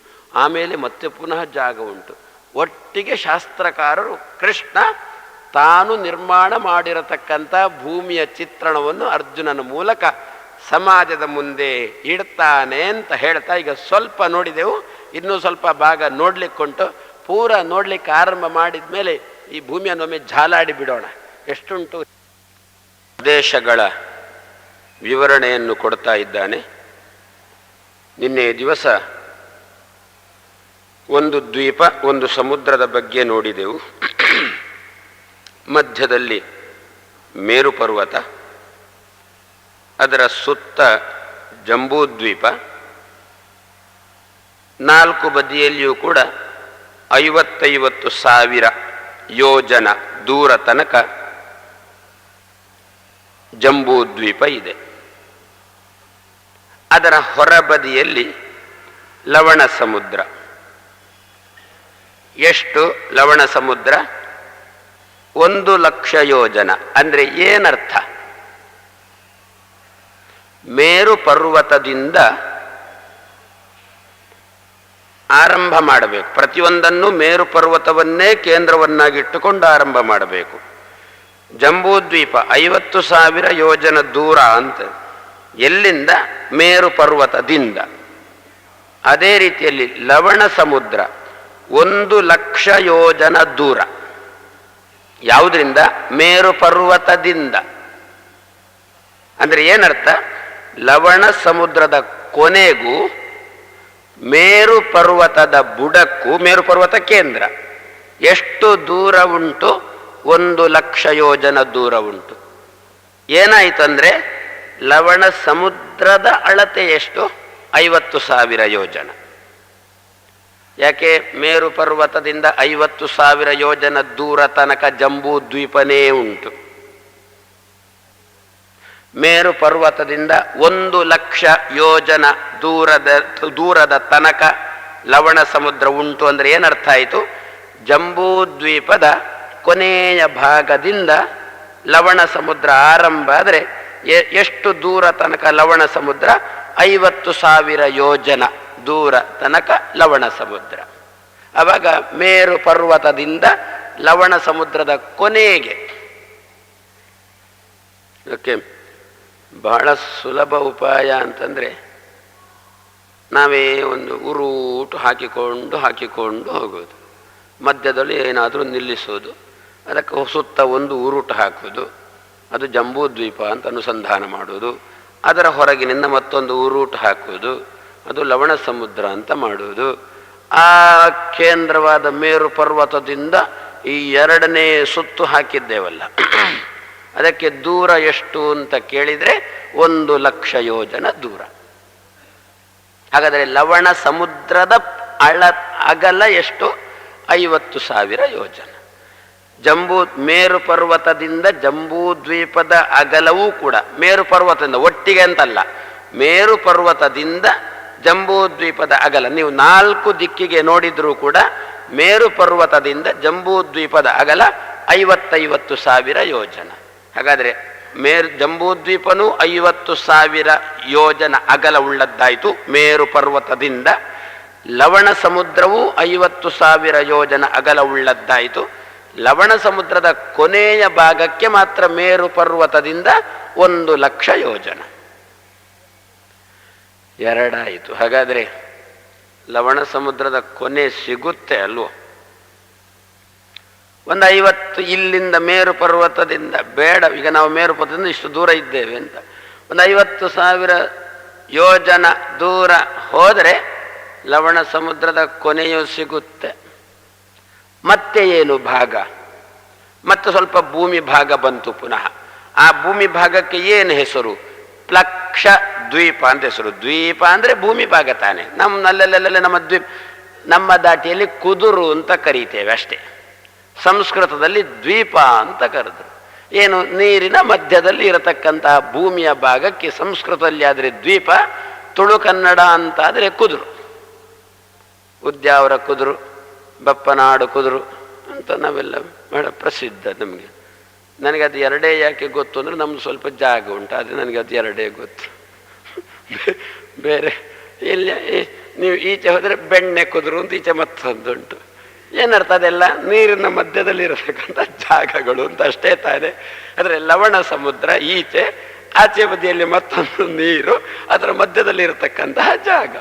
ಆಮೇಲೆ ಮತ್ತೆ ಪುನಃ ಜಾಗ ಉಂಟು. ಒಟ್ಟಿಗೆ ಶಾಸ್ತ್ರಕಾರರು ಕೃಷ್ಣ ತಾನು ನಿರ್ಮಾಣ ಮಾಡಿರತಕ್ಕಂಥ ಭೂಮಿಯ ಚಿತ್ರಣವನ್ನು ಅರ್ಜುನನ ಮೂಲಕ ಸಮಾಜದ ಮುಂದೆ ಇಡ್ತಾನೆ ಅಂತ ಹೇಳ್ತಾ ಈಗ ಸ್ವಲ್ಪ ನೋಡಿದೆವು. ಇನ್ನೂ ಸ್ವಲ್ಪ ಭಾಗ ನೋಡ್ಲಿಕ್ಕುಂಟು. ಪೂರ ನೋಡ್ಲಿಕ್ಕೆ ಆರಂಭ ಮಾಡಿದ ಮೇಲೆ ಈ ಭೂಮಿಯನ್ನೊಮ್ಮೆ ಝಾಲಾಡಿ ಬಿಡೋಣ. ಎಷ್ಟುಂಟು ದೇಶಗಳ ವಿವರಣೆಯನ್ನು ಕೊಡ್ತಾ ಇದ್ದಾನೆ. ನಿನ್ನೆ ದಿವಸ ಒಂದು ದ್ವೀಪ, ಒಂದು ಸಮುದ್ರದ ಬಗ್ಗೆ ನೋಡಿದೆವು. ಮಧ್ಯದಲ್ಲಿ ಮೇರು ಪರ್ವತ, ಅದರ ಸುತ್ತ ಜಂಬೂದ್ವೀಪ, 4 ಬದಿಯಲ್ಲಿಯೂ ಕೂಡ 50,000 ಯೋಜನ ದೂರ ತನಕ ಜಂಬೂದ್ವೀಪ ಇದೆ. ಅದರ ಹೊರಬದಿಯಲ್ಲಿ ಲವಣ ಸಮುದ್ರ. ಎಷ್ಟು ಲವಣ ಸಮುದ್ರ? 1 ಲಕ್ಷ ಯೋಜನ. ಅಂದರೆ ಏನರ್ಥ? ಮೇರು ಪರ್ವತದಿಂದ ಆರಂಭ ಮಾಡಬೇಕು. ಪ್ರತಿಯೊಂದನ್ನು ಮೇರು ಪರ್ವತವನ್ನೇ ಕೇಂದ್ರವನ್ನಾಗಿಟ್ಟುಕೊಂಡು ಆರಂಭ ಮಾಡಬೇಕು. ಜಂಬೂದ್ವೀಪ 50,000 ಯೋಜನ ದೂರ ಅಂತ. ಎಲ್ಲಿಂದ? ಮೇರು ಪರ್ವತದಿಂದ. ಅದೇ ರೀತಿಯಲ್ಲಿ ಲವಣ ಸಮುದ್ರ 1 ಲಕ್ಷ ಯೋಜನ ದೂರ. ಯಾವುದರಿಂದ? ಮೇರು ಪರ್ವತದಿಂದ. ಅಂದರೆ ಏನರ್ಥ? ಲವಣ ಸಮುದ್ರದ ಕೊನೆಗೂ ಮೇರು ಪರ್ವತದ ಬುಡಕ್ಕೂ, ಮೇರು ಪರ್ವತ ಕೇಂದ್ರ ಎಷ್ಟು ದೂರ ಉಂಟು? 1 ಲಕ್ಷ ಯೋಜನ ದೂರ ಉಂಟು. ಏನಾಯಿತು ಅಂದರೆ ಲವಣ ಸಮುದ್ರದ ಅಳತೆ ಎಷ್ಟು? 50,000 ಯೋಜನ. ಯಾಕೆ? ಮೇರು ಪರ್ವತದಿಂದ 50,000 ಯೋಜನ ದೂರ ತನಕ ಜಂಬೂ ದ್ವೀಪನೇ ಉಂಟು. ಮೇರು ಪರ್ವತದಿಂದ 1 ಲಕ್ಷ ಯೋಜನ ದೂರದ ತನಕ ಲವಣ ಸಮುದ್ರ ಉಂಟು. ಅಂದರೆ ಏನರ್ಥ ಆಯಿತು? ಜಂಬೂ ದ್ವೀಪದ ಕೊನೆಯ ಭಾಗದಿಂದ ಲವಣ ಸಮುದ್ರ ಆರಂಭ ಆದರೆ ಎಷ್ಟು ದೂರ ತನಕ ಲವಣ ಸಮುದ್ರ? 50,000 ಯೋಜನ ದೂರ ತನಕ ಲವಣ ಸಮುದ್ರ. ಆವಾಗ ಮೇರು ಪರ್ವತದಿಂದ ಲವಣ ಸಮುದ್ರದ ಕೊನೆಗೆ. ಓಕೆ, ಬಹಳ ಸುಲಭ ಉಪಾಯ ಅಂತಂದರೆ ನಾವೇ ಒಂದು ಉರುಟು ಹಾಕಿಕೊಂಡು ಹೋಗೋದು. ಮಧ್ಯದಲ್ಲಿ ಏನಾದರೂ ನಿಲ್ಲಿಸೋದು, ಅದಕ್ಕೆ ಸುತ್ತ ಒಂದು ಉರುಟು ಹಾಕೋದು, ಅದು ಜಂಬೂದ್ವೀಪ ಅಂತ ಅನುಸಂಧಾನ ಮಾಡೋದು. ಅದರ ಹೊರಗಿನಿಂದ ಮತ್ತೊಂದು ಉರುಟು ಹಾಕೋದು, ಅದು ಲವಣ ಸಮುದ್ರ ಅಂತ ಮಾಡುವುದು. ಆ ಕೇಂದ್ರವಾದ ಮೇರು ಪರ್ವತದಿಂದ ಈ 2ನೇ ಸುತ್ತು ಹಾಕಿದ್ದೇವಲ್ಲ, ಅದಕ್ಕೆ ದೂರ ಎಷ್ಟು ಅಂತ ಕೇಳಿದರೆ 1 ಲಕ್ಷ ಯೋಜನ ದೂರ. ಹಾಗಾದರೆ ಲವಣ ಸಮುದ್ರದ ಅಗಲ ಎಷ್ಟು? 50,000 ಯೋಜನ. ಮೇರು ಪರ್ವತದಿಂದ ಜಂಬೂ ದ್ವೀಪದ ಅಗಲವೂ ಕೂಡ ಮೇರು ಪರ್ವತದಿಂದ ಒಟ್ಟಿಗೆ ಅಂತಲ್ಲ, ಮೇರು ಪರ್ವತದಿಂದ ಜಂಬೂ ದ್ವೀಪದ ಅಗಲ ನೀವು 4 ದಿಕ್ಕಿಗೆ ನೋಡಿದ್ರೂ ಕೂಡ ಮೇರು ಪರ್ವತದಿಂದ ಜಂಬೂ ದ್ವೀಪದ ಅಗಲ 50,000 ಯೋಜನ. ಹಾಗಾದರೆ ಜಂಬೂದ್ವೀಪನೂ 50,000 ಯೋಜನ ಅಗಲ ಉಳ್ಳದ್ದಾಯಿತು ಮೇರು ಪರ್ವತದಿಂದ. ಲವಣ ಸಮುದ್ರವೂ 50,000 ಯೋಜನ ಅಗಲ ಉಳ್ಳದ್ದಾಯಿತು. ಲವಣ ಸಮುದ್ರದ ಕೊನೆಯ ಭಾಗಕ್ಕೆ ಮಾತ್ರ ಮೇರು ಪರ್ವತದಿಂದ 1 ಲಕ್ಷ ಯೋಜನ. 2 ಆಯಿತು. ಹಾಗಾದರೆ ಲವಣ ಸಮುದ್ರದ ಕೊನೆ ಸಿಗುತ್ತೆ ಅಲ್ವೋ? ಒಂದು 50 ಇಲ್ಲಿಂದ ಮೇರು ಪರ್ವತದಿಂದ ಬೇಡ, ಈಗ ನಾವು ಮೇರು ಪರ್ವತದಿಂದ ಇಷ್ಟು ದೂರ ಇದ್ದೇವೆ ಅಂತ ಒಂದು 50,000 ಯೋಜನ ದೂರ ಹೋದರೆ ಲವಣ ಸಮುದ್ರದ ಕೊನೆಯೂ ಸಿಗುತ್ತೆ. ಮತ್ತೆ ಏನು ಭಾಗ? ಮತ್ತೆ ಸ್ವಲ್ಪ ಭೂಮಿ ಭಾಗ ಬಂತು ಪುನಃ. ಆ ಭೂಮಿ ಭಾಗಕ್ಕೆ ಏನು ಹೆಸರು? ಪ್ಲಕ್ಷ ದ್ವೀಪ ಅಂತ ಹೆಸರು. ದ್ವೀಪ ಅಂದರೆ ಭೂಮಿ ಭಾಗ ತಾನೆ. ನಮ್ಮಲ್ಲೆಲ್ಲ ನಮ್ಮ ದಾಟಿಯಲ್ಲಿ ಕುದುರು ಅಂತ ಕರೀತೇವೆ ಅಷ್ಟೇ. ಸಂಸ್ಕೃತದಲ್ಲಿ ದ್ವೀಪ ಅಂತ ಕರೆದ್ರು. ಏನು? ನೀರಿನ ಮಧ್ಯದಲ್ಲಿ ಇರತಕ್ಕಂತಹ ಭೂಮಿಯ ಭಾಗಕ್ಕೆ ಸಂಸ್ಕೃತದಲ್ಲಿ ಆದರೆ ದ್ವೀಪ, ತುಳು ಕನ್ನಡ ಅಂತಾದರೆ ಕುದುರು. ಉದ್ಯಾವರ ಕುದುರು, ಬಪ್ಪನಾಡು ಕುದುರು ಅಂತ ನಾವೆಲ್ಲ ಬಹಳ ಪ್ರಸಿದ್ಧ ನಮಗೆ. ನನಗದು ಎರಡೇ ಯಾಕೆ ಗೊತ್ತು ಅಂದರೆ ನಮ್ದು ಸ್ವಲ್ಪ ಜಾಗ ಉಂಟು, ಆದರೆ ನನಗದು ಎರಡೇ ಗೊತ್ತು. ಬೇರೆ ಇಲ್ಲಿ ನೀವು ಈಚೆ ಹೋದರೆ ಬೆಣ್ಣೆ ಕುದುರು ಅಂತ ಈಚೆ ಮತ್ತೊಂದುಂಟು. ಏನರ್ಥ? ಅದೆಲ್ಲ ನೀರಿನ ಮಧ್ಯದಲ್ಲಿ ಇರತಕ್ಕಂಥ ಜಾಗಗಳು ಅಂತ ಅಷ್ಟೇ ತಾನೆ. ಆದರೆ ಲವಣ ಸಮುದ್ರ ಈಚೆ, ಆಚೆ ಬದಿಯಲ್ಲಿ ಮತ್ತೊಂದು ನೀರು, ಅದರ ಮಧ್ಯದಲ್ಲಿ ಇರತಕ್ಕಂತಹ ಜಾಗ.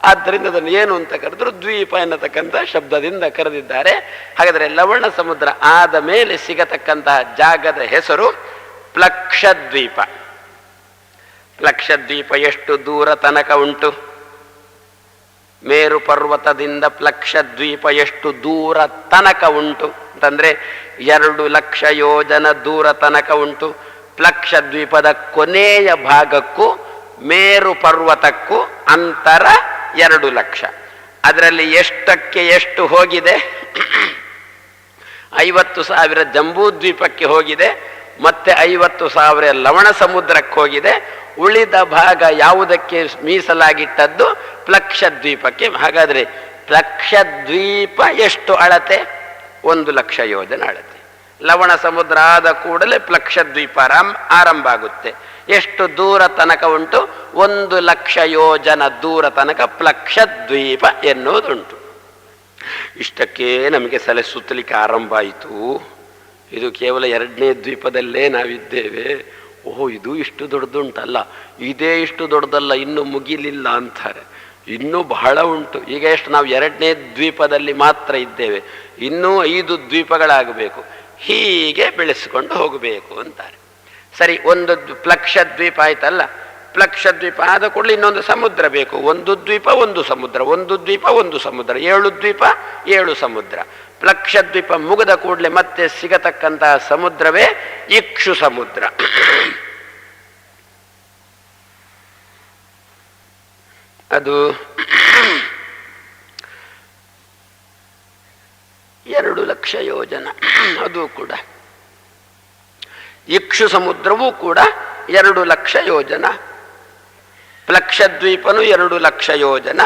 ಆದ್ದರಿಂದ ಅದನ್ನು ಏನು ಅಂತ ಕರೆದ್ರು ದ್ವೀಪ ಎನ್ನತಕ್ಕಂಥ ಶಬ್ದದಿಂದ ಕರೆದಿದ್ದಾರೆ. ಹಾಗಾದರೆ ಲವಣ ಸಮುದ್ರ ಆದ ಮೇಲೆ ಸಿಗತಕ್ಕಂತಹ ಜಾಗದ ಹೆಸರು ಪ್ಲಕ್ಷದ್ವೀಪ. ಪ್ಲಕ್ಷದ್ವೀಪ ಎಷ್ಟು ದೂರ ತನಕ ಉಂಟು? ಮೇರು ಪರ್ವತದಿಂದ ಪ್ಲಕ್ಷದ್ವೀಪ ಎಷ್ಟು ದೂರ ತನಕ ಉಂಟು ಅಂತಂದರೆ 2,00,000 ಯೋಜನ ದೂರ ತನಕ ಉಂಟು. ಪ್ಲಕ್ಷದ್ವೀಪದ ಕೊನೆಯ ಭಾಗಕ್ಕೂ ಮೇರು ಪರ್ವತಕ್ಕೂ ಅಂತರ 2,00,000. ಅದರಲ್ಲಿ ಎಷ್ಟಕ್ಕೆ ಎಷ್ಟು ಹೋಗಿದೆ? 50,000 ಜಂಬೂ ದ್ವೀಪಕ್ಕೆ ಹೋಗಿದೆ, ಮತ್ತೆ 50,000 ಲವಣ ಸಮುದ್ರಕ್ಕೆ ಹೋಗಿದೆ. ಉಳಿದ ಭಾಗ ಯಾವುದಕ್ಕೆ ಮೀಸಲಾಗಿಟ್ಟದ್ದು? ಪ್ಲಕ್ಷದ್ವೀಪಕ್ಕೆ. ಹಾಗಾದರೆ ಪ್ಲಕ್ಷದ್ವೀಪ ಎಷ್ಟು ಅಳತೆ? 1,00,000 ಯೋಜನೆ ಅಳತೆ. ಲವಣ ಸಮುದ್ರ ಆದ ಕೂಡಲೇ ಪ್ಲಕ್ಷದ್ವೀಪ ಆರಂಭ ಆಗುತ್ತೆ. ಎಷ್ಟು ದೂರ ತನಕ ಉಂಟು? 1,00,000 ಯೋಜನ ದೂರ ತನಕ ಪ್ಲಕ್ಷದ್ವೀಪ ಎನ್ನುವುದುಂಟು. ಇಷ್ಟಕ್ಕೆ ನಮಗೆ ಸಲ ಸುತ್ತಲಿಕ್ಕೆ ಆರಂಭ ಆಯಿತು. ಇದು ಕೇವಲ 2ನೇ ದ್ವೀಪದಲ್ಲೇ ನಾವಿದ್ದೇವೆ. ಓಹೋ, ಇದು ಇಷ್ಟು ದೊಡ್ಡದುಂಟಲ್ಲ, ಇದೇ ಇಷ್ಟು ದೊಡ್ಡದಲ್ಲ, ಇನ್ನೂ ಮುಗಿಲಿಲ್ಲ ಅಂತಾರೆ. ಇನ್ನೂ ಬಹಳ ಉಂಟು. ಈಗ ಎಷ್ಟು ನಾವು 2ನೇ ದ್ವೀಪದಲ್ಲಿ ಮಾತ್ರ ಇದ್ದೇವೆ, ಇನ್ನೂ 5 ದ್ವೀಪಗಳಾಗಬೇಕು. ಹೀಗೆ ಬೆಳೆಸಿಕೊಂಡು ಹೋಗಬೇಕು ಅಂತಾರೆ. ಸರಿ, ಒಂದು ಪ್ಲಕ್ಷದ್ವೀಪ ಆಯ್ತಲ್ಲ. ಪ್ಲಕ್ಷದ್ವೀಪ ಆದ ಕೂಡಲೇ ಇನ್ನೊಂದು ಸಮುದ್ರ ಬೇಕು. 1 ದ್ವೀಪ 1 ಸಮುದ್ರ, 1 ದ್ವೀಪ 1 ಸಮುದ್ರ, 7 ದ್ವೀಪ 7 ಸಮುದ್ರ. ಪ್ಲಕ್ಷದ್ವೀಪ ಮುಗಿದ ಕೂಡಲೇ ಮತ್ತೆ ಸಿಗತಕ್ಕಂತಹ ಸಮುದ್ರವೇ ಇಕ್ಷು ಸಮುದ್ರ. ಅದು 2,00,000 ಯೋಜನ. ಅದು ಕೂಡ ಇಕ್ಷು ಸಮುದ್ರವೂ ಕೂಡ 2,00,000 ಯೋಜನ. ಪ್ಲಕ್ಷದ್ವೀಪನು 2,00,000 ಯೋಜನ,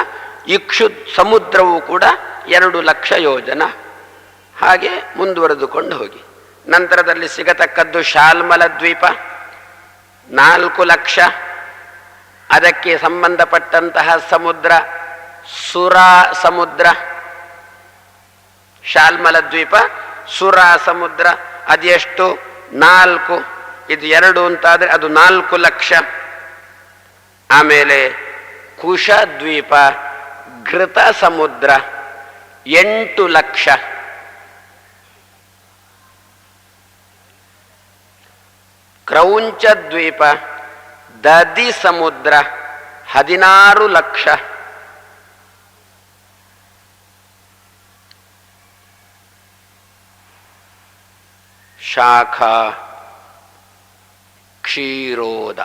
ಇಕ್ಷು ಸಮುದ್ರವೂ ಕೂಡ 2,00,000 ಯೋಜನ. ಹಾಗೆ ಮುಂದುವರೆದುಕೊಂಡು ಹೋಗಿ ನಂತರದಲ್ಲಿ ಸಿಗತಕ್ಕದ್ದು ಶಾಲ್ಮಲ ದ್ವೀಪ 4,00,000. ಅದಕ್ಕೆ ಸಂಬಂಧಪಟ್ಟಂತಹ ಸಮುದ್ರ ಸುರಾ ಸಮುದ್ರ. ಶಾಲ್ಮಲ ದ್ವೀಪ ಸುರಾ ಸಮುದ್ರ ಅದೆಷ್ಟು? 4. ಇದು 2 ಅಂತಾದರೆ ಅದು 4,00,000. ಆಮೇಲೆ ಕುಶ ದ್ವೀಪ ಘೃತ ಸಮುದ್ರ 8,00,000. ಕ್ರೌಂಚ ದ್ವೀಪ ದದಿ ಸಮುದ್ರ 16,00,000. ಶಾಖ ಕ್ಷೀರೋದ.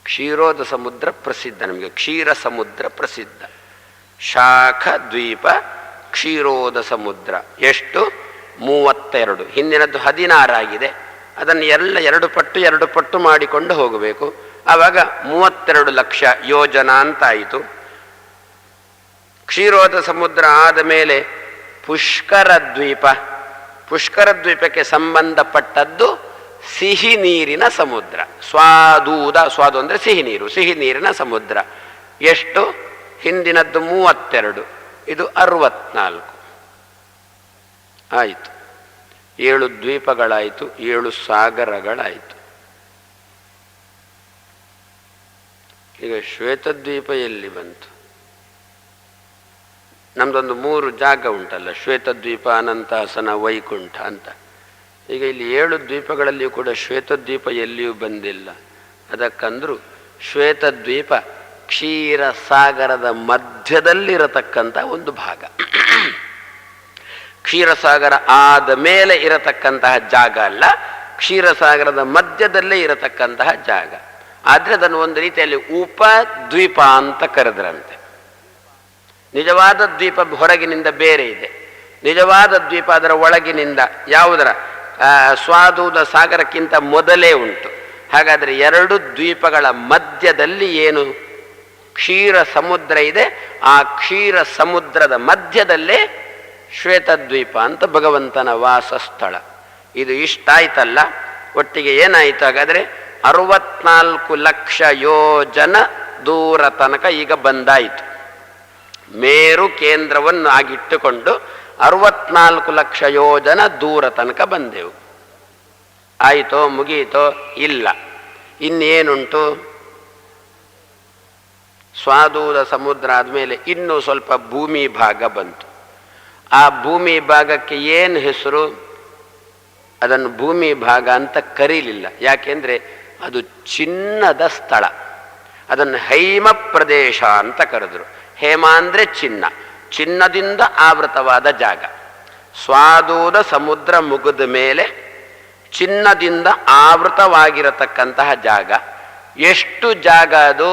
ಕ್ಷೀರೋದ ಸಮುದ್ರ ಪ್ರಸಿದ್ಧ ನಮಗೆ, ಕ್ಷೀರ ಸಮುದ್ರ ಪ್ರಸಿದ್ಧ. ಶಾಖ ದ್ವೀಪ ಕ್ಷೀರೋದ ಸಮುದ್ರ ಎಷ್ಟು? 32. ಹಿಂದಿನದ್ದು 16 ಆಗಿದೆ. ಅದನ್ನು ಎಲ್ಲ 2 ಪಟ್ಟು ಮಾಡಿಕೊಂಡು ಹೋಗಬೇಕು. ಆವಾಗ 32,00,000 ಯೋಜನ ಅಂತಾಯಿತು. ಕ್ಷೀರೋದ ಸಮುದ್ರ ಆದ ಮೇಲೆ ಪುಷ್ಕರ ದ್ವೀಪ. ಪುಷ್ಕರ ದ್ವೀಪಕ್ಕೆ ಸಂಬಂಧಪಟ್ಟದ್ದು ಸಿಹಿ ನೀರಿನ ಸಮುದ್ರ. ಸ್ವಾದೂದ, ಸ್ವಾದು ಅಂದರೆ ಸಿಹಿ ನೀರು, ಸಿಹಿ ನೀರಿನ ಸಮುದ್ರ ಎಷ್ಟು? ಹಿಂದಿನದ್ದು 32, ಇದು 64 ಆಯಿತು. 7 ದ್ವೀಪಗಳಾಯಿತು, 7 ಸಾಗರಗಳಾಯಿತು. ಈಗ ಶ್ವೇತದ್ವೀಪ ಎಲ್ಲಿ ಬಂತು? ನಮ್ದೊಂದು 3 ಜಾಗ ಉಂಟಲ್ಲ, ಶ್ವೇತದ್ವೀಪ, ಅನಂತಾಸನ, ವೈಕುಂಠ ಅಂತ. ಈಗ ಇಲ್ಲಿ 7 ದ್ವೀಪಗಳಲ್ಲಿಯೂ ಕೂಡ ಶ್ವೇತದ್ವೀಪ ಎಲ್ಲಿಯೂ ಬಂದಿಲ್ಲ. ಅದಕ್ಕಂದ್ರು ಶ್ವೇತದ್ವೀಪ ಕ್ಷೀರ ಸಾಗರದ ಮಧ್ಯದಲ್ಲಿರತಕ್ಕಂಥ ಒಂದು ಭಾಗ. ಕ್ಷೀರಸಾಗರ ಆದ ಮೇಲೆ ಇರತಕ್ಕಂತಹ ಜಾಗ ಅಲ್ಲ, ಕ್ಷೀರಸಾಗರದ ಮಧ್ಯದಲ್ಲೇ ಇರತಕ್ಕಂತಹ ಜಾಗ. ಆದರೆ ಅದನ್ನು ಒಂದು ರೀತಿಯಲ್ಲಿ ಉಪದ್ವೀಪ ಅಂತ ಕರೆದ್ರಂತೆ. ನಿಜವಾದ ದ್ವೀಪ ಹೊರಗಿನಿಂದ ಬೇರೆ ಇದೆ, ನಿಜವಾದ ದ್ವೀಪ ಅದರ ಒಳಗಿನಿಂದ ಯಾವುದರ ಸ್ವಾದೂದ ಸಾಗರಕ್ಕಿಂತ ಮೊದಲೇ ಉಂಟು. ಹಾಗಾದರೆ 2 ದ್ವೀಪಗಳ ಮಧ್ಯದಲ್ಲಿ ಏನು ಕ್ಷೀರ ಸಮುದ್ರ ಇದೆ, ಆ ಕ್ಷೀರ ಸಮುದ್ರದ ಮಧ್ಯದಲ್ಲೇ ಶ್ವೇತದ್ವೀಪ ಅಂತ ಭಗವಂತನ ವಾಸಸ್ಥಳ. ಇದು ಇಷ್ಟಾಯ್ತಲ್ಲ, ಒಟ್ಟಿಗೆ ಏನಾಯಿತು ಹಾಗಾದರೆ 64 ಲಕ್ಷ ಯೋಜನ ದೂರ ತನಕ ಈಗ ಬಂದಾಯಿತು. ಮೇರು ಕೇಂದ್ರವನ್ನು ಆಗಿಟ್ಟುಕೊಂಡು 64 ಲಕ್ಷ ಯೋಜನ ದೂರ ತನಕ ಬಂದೆವು. ಆಯಿತೋ, ಮುಗಿಯಿತೋ? ಇಲ್ಲ. ಇನ್ನೇನುಂಟು? ಸ್ವಾದೂದ ಸಮುದ್ರ ಆದಮೇಲೆ ಇನ್ನೂ ಸ್ವಲ್ಪ ಭೂಮಿ ಭಾಗ ಬಂತು. ಆ ಭೂಮಿ ಭಾಗಕ್ಕೆ ಏನು ಹೆಸರು? ಅದನ್ನು ಭೂಮಿ ಭಾಗ ಅಂತ ಕರೀಲಿಲ್ಲ. ಯಾಕೆಂದರೆ ಅದು ಚಿನ್ನದ ಸ್ಥಳ. ಅದನ್ನು ಹೈಮ ಪ್ರದೇಶ ಅಂತ ಕರೆದರು. ಹೇಮ ಅಂದರೆ ಚಿನ್ನ, ಚಿನ್ನದಿಂದ ಆವೃತವಾದ ಜಾಗ. ಸ್ವಾದೂದ ಸಮುದ್ರ ಮುಗಿದ ಮೇಲೆ ಚಿನ್ನದಿಂದ ಆವೃತವಾಗಿರತಕ್ಕಂತಹ ಜಾಗ. ಎಷ್ಟು ಜಾಗ ಅದು?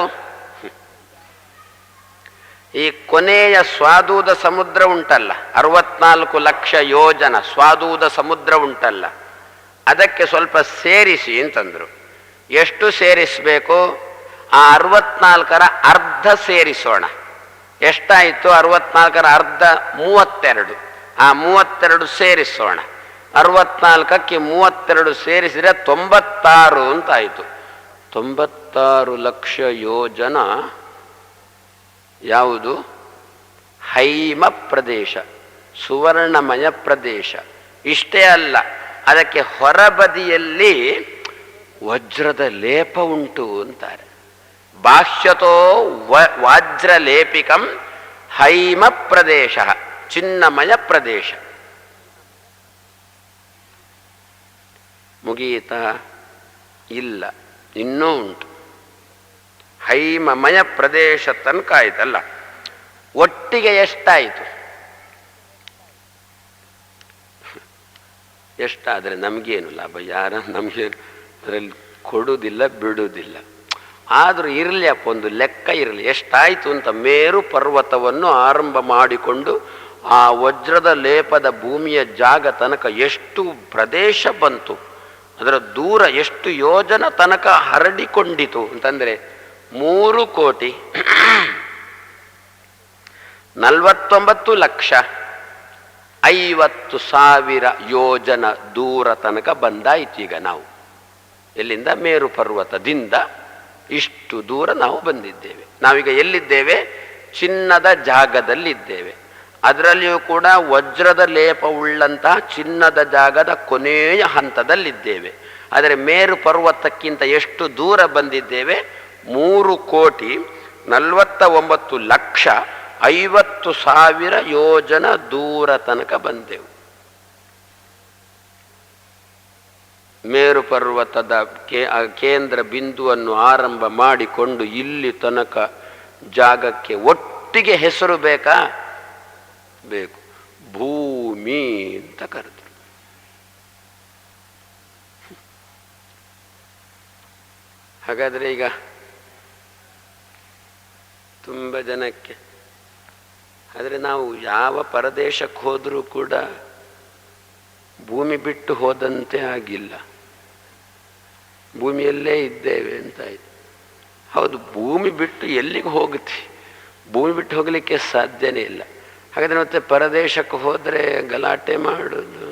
ಈ ಕೊನೆಯ ಸ್ವಾದೂದ ಸಮುದ್ರ ಉಂಟಲ್ಲ, 64 ಲಕ್ಷ ಯೋಜನ ಸ್ವಾದೂದ ಸಮುದ್ರ ಉಂಟಲ್ಲ, ಅದಕ್ಕೆ ಸ್ವಲ್ಪ ಸೇರಿಸಿ ಅಂತಂದರು. ಎಷ್ಟು ಸೇರಿಸಬೇಕು? ಆ 64ರ ಅರ್ಧ ಸೇರಿಸೋಣ. ಎಷ್ಟಾಯಿತು? 64ರ ಅರ್ಧ 32. ಆ 32 ಸೇರಿಸೋಣ. 64ಕ್ಕೆ 32 ಸೇರಿಸಿದರೆ 96 ಅಂತಾಯಿತು. 96 ಲಕ್ಷ ಯೋಜನ ಯಾವುದು? ಹೈಮ ಪ್ರದೇಶ, ಸುವರ್ಣಮಯ ಪ್ರದೇಶ. ಇಷ್ಟೇ ಅಲ್ಲ, ಅದಕ್ಕೆ ಹೊರಬದಿಯಲ್ಲಿ ವಜ್ರದ ಲೇಪ ಉಂಟು ಅಂತಾರೆ. ಬಾಹ್ಯತೋ ವಾಜ್ರಲೇಪಿಕಂ ಹೈಮ ಪ್ರದೇಶ, ಚಿನ್ನಮಯ ಪ್ರದೇಶ. ಮುಗಿಯಿತಾ? ಇಲ್ಲ, ಇನ್ನೂ ಉಂಟು. ಹೈಮಮಯ ಪ್ರದೇಶ ತನಕ ಆಯ್ತಲ್ಲ. ಒಟ್ಟಿಗೆ ಎಷ್ಟಾಯಿತು? ಎಷ್ಟಾದರೆ ನಮಗೇನು ಲಾಭ? ಯಾರ ನಮಗೇನು ಅದರಲ್ಲಿ ಕೊಡುವುದಿಲ್ಲ, ಬಿಡುವುದಿಲ್ಲ. ಆದರೂ ಇರಲಿ ಅಪ್ಪ, ಒಂದು ಲೆಕ್ಕ ಇರಲಿ. ಎಷ್ಟಾಯಿತು ಅಂತ ಮೇರು ಪರ್ವತವನ್ನು ಆರಂಭ ಮಾಡಿಕೊಂಡು ಆ ವಜ್ರದ ಲೇಪದ ಭೂಮಿಯ ಜಾಗ ತನಕ ಎಷ್ಟು ಪ್ರದೇಶ ಬಂತು, ಅದರ ದೂರ ಎಷ್ಟು ಯೋಜನ ತನಕ ಹರಡಿಕೊಂಡಿತು ಅಂತಂದರೆ 3,49,50,000 ಯೋಜನ ದೂರ ತನಕ ಬಂದಾಯಿತು. ಈಗ ನಾವು ಎಲ್ಲಿಂದ? ಮೇರು ಪರ್ವತದಿಂದ ಇಷ್ಟು ದೂರ ನಾವು ಬಂದಿದ್ದೇವೆ. ನಾವೀಗ ಎಲ್ಲಿದ್ದೇವೆ? ಚಿನ್ನದ ಜಾಗದಲ್ಲಿದ್ದೇವೆ. ಅದರಲ್ಲಿಯೂ ಕೂಡ ವಜ್ರದ ಲೇಪ ಉಳ್ಳಂತಹ ಚಿನ್ನದ ಜಾಗದ ಕೊನೆಯ ಹಂತದಲ್ಲಿದ್ದೇವೆ. ಆದರೆ ಮೇರು ಪರ್ವತಕ್ಕಿಂತ ಎಷ್ಟು ದೂರ ಬಂದಿದ್ದೇವೆ? 3,49,50,000 ಯೋಜನ ದೂರ ತನಕ ಬಂದೆವು. ಮೇರು ಪರ್ವತದ ಕೇಂದ್ರ ಬಿಂದುವನ್ನು ಆರಂಭ ಮಾಡಿಕೊಂಡು ಇಲ್ಲಿ ತನಕ ಜಾಗಕ್ಕೆ ಒಟ್ಟಿಗೆ ಹೆಸರು ಬೇಕಾ? ಬೇಕು. ಭೂಮಿ ಅಂತ ಕರೆದರು. ಹಾಗಾದರೆ ಈಗ ತುಂಬ ಜನಕ್ಕೆ, ಆದರೆ ನಾವು ಯಾವ ಪರದೇಶಕ್ಕೆ ಹೋದರೂ ಕೂಡ ಭೂಮಿ ಬಿಟ್ಟು ಹೋದಂತೆ ಆಗಿಲ್ಲ, ಭೂಮಿಯಲ್ಲೇ ಇದ್ದೇವೆ ಅಂತಾಯಿತು. ಹೌದು, ಭೂಮಿ ಬಿಟ್ಟು ಎಲ್ಲಿಗೆ ಹೋಗ್ತೀವಿ? ಭೂಮಿ ಬಿಟ್ಟು ಹೋಗಲಿಕ್ಕೆ ಸಾಧ್ಯನೇ ಇಲ್ಲ. ಹಾಗಾದರೆ ಮತ್ತೆ ಪರದೇಶಕ್ಕೆ ಹೋದರೆ ಗಲಾಟೆ ಮಾಡೋದು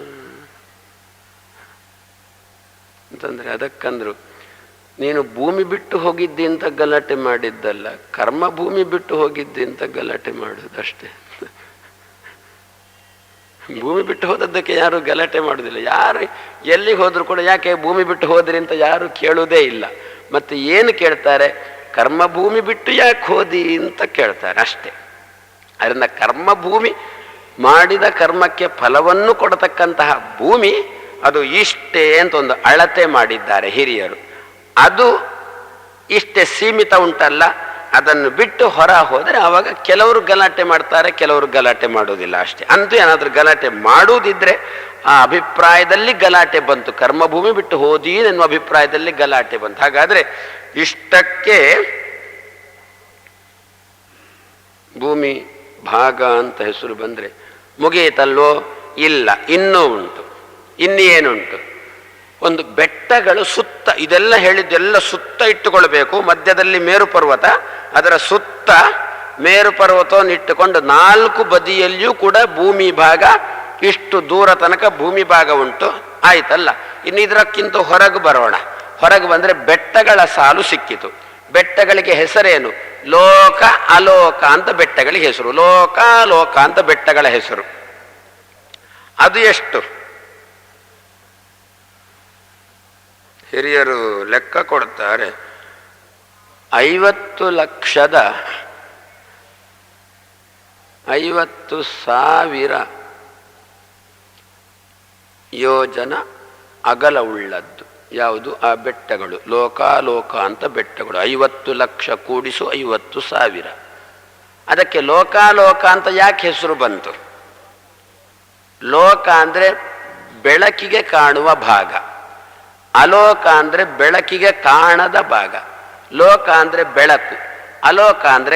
ಅಂತಂದರೆ, ಅದಕ್ಕಂದ್ರು ನೀನು ಭೂಮಿ ಬಿಟ್ಟು ಹೋಗಿದ್ದಿ ಅಂತ ಗಲಾಟೆ ಮಾಡಿದ್ದಲ್ಲ, ಕರ್ಮ ಭೂಮಿ ಬಿಟ್ಟು ಹೋಗಿದ್ದಿ ಅಂತ ಗಲಾಟೆ ಮಾಡೋದಷ್ಟೇ. ಭೂಮಿ ಬಿಟ್ಟು ಹೋದದ್ದಕ್ಕೆ ಯಾರು ಗಲಾಟೆ ಮಾಡೋದಿಲ್ಲ. ಯಾರು ಎಲ್ಲಿಗೆ ಹೋದ್ರು ಕೂಡ ಯಾಕೆ ಭೂಮಿ ಬಿಟ್ಟು ಹೋದ್ರಿ ಅಂತ ಯಾರು ಕೇಳುವುದೇ ಇಲ್ಲ. ಮತ್ತು ಏನು ಕೇಳ್ತಾರೆ? ಕರ್ಮ ಭೂಮಿ ಬಿಟ್ಟು ಯಾಕೆ ಹೋದಿ ಅಂತ ಕೇಳ್ತಾರೆ ಅಷ್ಟೇ. ಅದರಿಂದ ಕರ್ಮಭೂಮಿ, ಮಾಡಿದ ಕರ್ಮಕ್ಕೆ ಫಲವನ್ನು ಕೊಡತಕ್ಕಂತಹ ಭೂಮಿ, ಅದು ಇಷ್ಟೇ ಅಂತ ಒಂದು ಅಳತೆ ಮಾಡಿದ್ದಾರೆ ಹಿರಿಯರು. ಅದು ಇಷ್ಟೇ ಸೀಮಿತ ಉಂಟಲ್ಲ, ಅದನ್ನು ಬಿಟ್ಟು ಹೊರ ಹೋದರೆ ಆವಾಗ ಕೆಲವರು ಗಲಾಟೆ ಮಾಡ್ತಾರೆ, ಕೆಲವರು ಗಲಾಟೆ ಮಾಡೋದಿಲ್ಲ ಅಷ್ಟೇ. ಅಂತೂ ಏನಾದರೂ ಗಲಾಟೆ ಮಾಡುವುದಿದ್ರೆ ಆ ಅಭಿಪ್ರಾಯದಲ್ಲಿ ಗಲಾಟೆ ಬಂತು. ಕರ್ಮಭೂಮಿ ಬಿಟ್ಟು ಹೋದಿ ಎನ್ನುವ ಅಭಿಪ್ರಾಯದಲ್ಲಿ ಗಲಾಟೆ ಬಂತು. ಹಾಗಾದರೆ ಇಷ್ಟಕ್ಕೆ ಭೂಮಿ ಭಾಗ ಅಂತ ಹೆಸರು ಬಂದರೆ ಮುಗಿಯಿತಲ್ವೋ? ಇಲ್ಲ, ಇನ್ನೂ ಉಂಟು. ಇನ್ನೇನುಂಟು? ಒಂದು ಬೆಟ್ಟಗಳು ಸುತ್ತ, ಇದೆಲ್ಲ ಹೇಳಿದ್ದೆಲ್ಲ ಸುತ್ತ ಇಟ್ಟುಕೊಳ್ಬೇಕು. ಮಧ್ಯದಲ್ಲಿ ಮೇರು ಪರ್ವತ, ಅದರ ಸುತ್ತ ಮೇರು ಪರ್ವತವನ್ನು ಇಟ್ಟುಕೊಂಡು 4 ಬದಿಯಲ್ಲಿಯೂ ಕೂಡ ಭೂಮಿ ಭಾಗ, ಇಷ್ಟು ದೂರ ತನಕ ಭೂಮಿ ಭಾಗ ಉಂಟು. ಆಯ್ತಲ್ಲ. ಇನ್ನು ಇದಕ್ಕಿಂತ ಹೊರಗೆ ಬರೋಣ. ಹೊರಗೆ ಬಂದರೆ ಬೆಟ್ಟಗಳ ಸಾಲು ಸಿಕ್ಕಿತು. ಬೆಟ್ಟಗಳಿಗೆ ಹೆಸರೇನು? ಲೋಕ ಅಲೋಕ ಅಂತ ಬೆಟ್ಟಗಳಿಗೆ ಹೆಸರು. ಲೋಕ ಲೋಕ ಅಂತ ಬೆಟ್ಟಗಳ ಹೆಸರು. ಅದು ಎಷ್ಟು? ಹಿರಿಯರು ಲೆಕ್ಕ ಕೊಡ್ತಾರೆ. 50,00,000 ಯೋಜನ ಅಗಲವುಳ್ಳದ್ದು ಯಾವುದು? ಆ ಬೆಟ್ಟಗಳು. ಲೋಕಾಲೋಕ ಅಂತ ಬೆಟ್ಟಗಳು. 50,00,000 ಕೂಡಿಸು 50,000. ಅದಕ್ಕೆ ಲೋಕಾಲೋಕ ಅಂತ ಯಾಕೆ ಹೆಸರು ಬಂತು? ಲೋಕ ಅಂದರೆ ಬೆಳಕಿಗೆ ಕಾಣುವ ಭಾಗ, ಅಲೋಕ ಅಂದರೆ ಬೆಳಕಿಗೆ ಕಾಣದ ಭಾಗ. ಲೋಕ ಅಂದರೆ ಬೆಳಕು, ಅಲೋಕ ಅಂದರೆ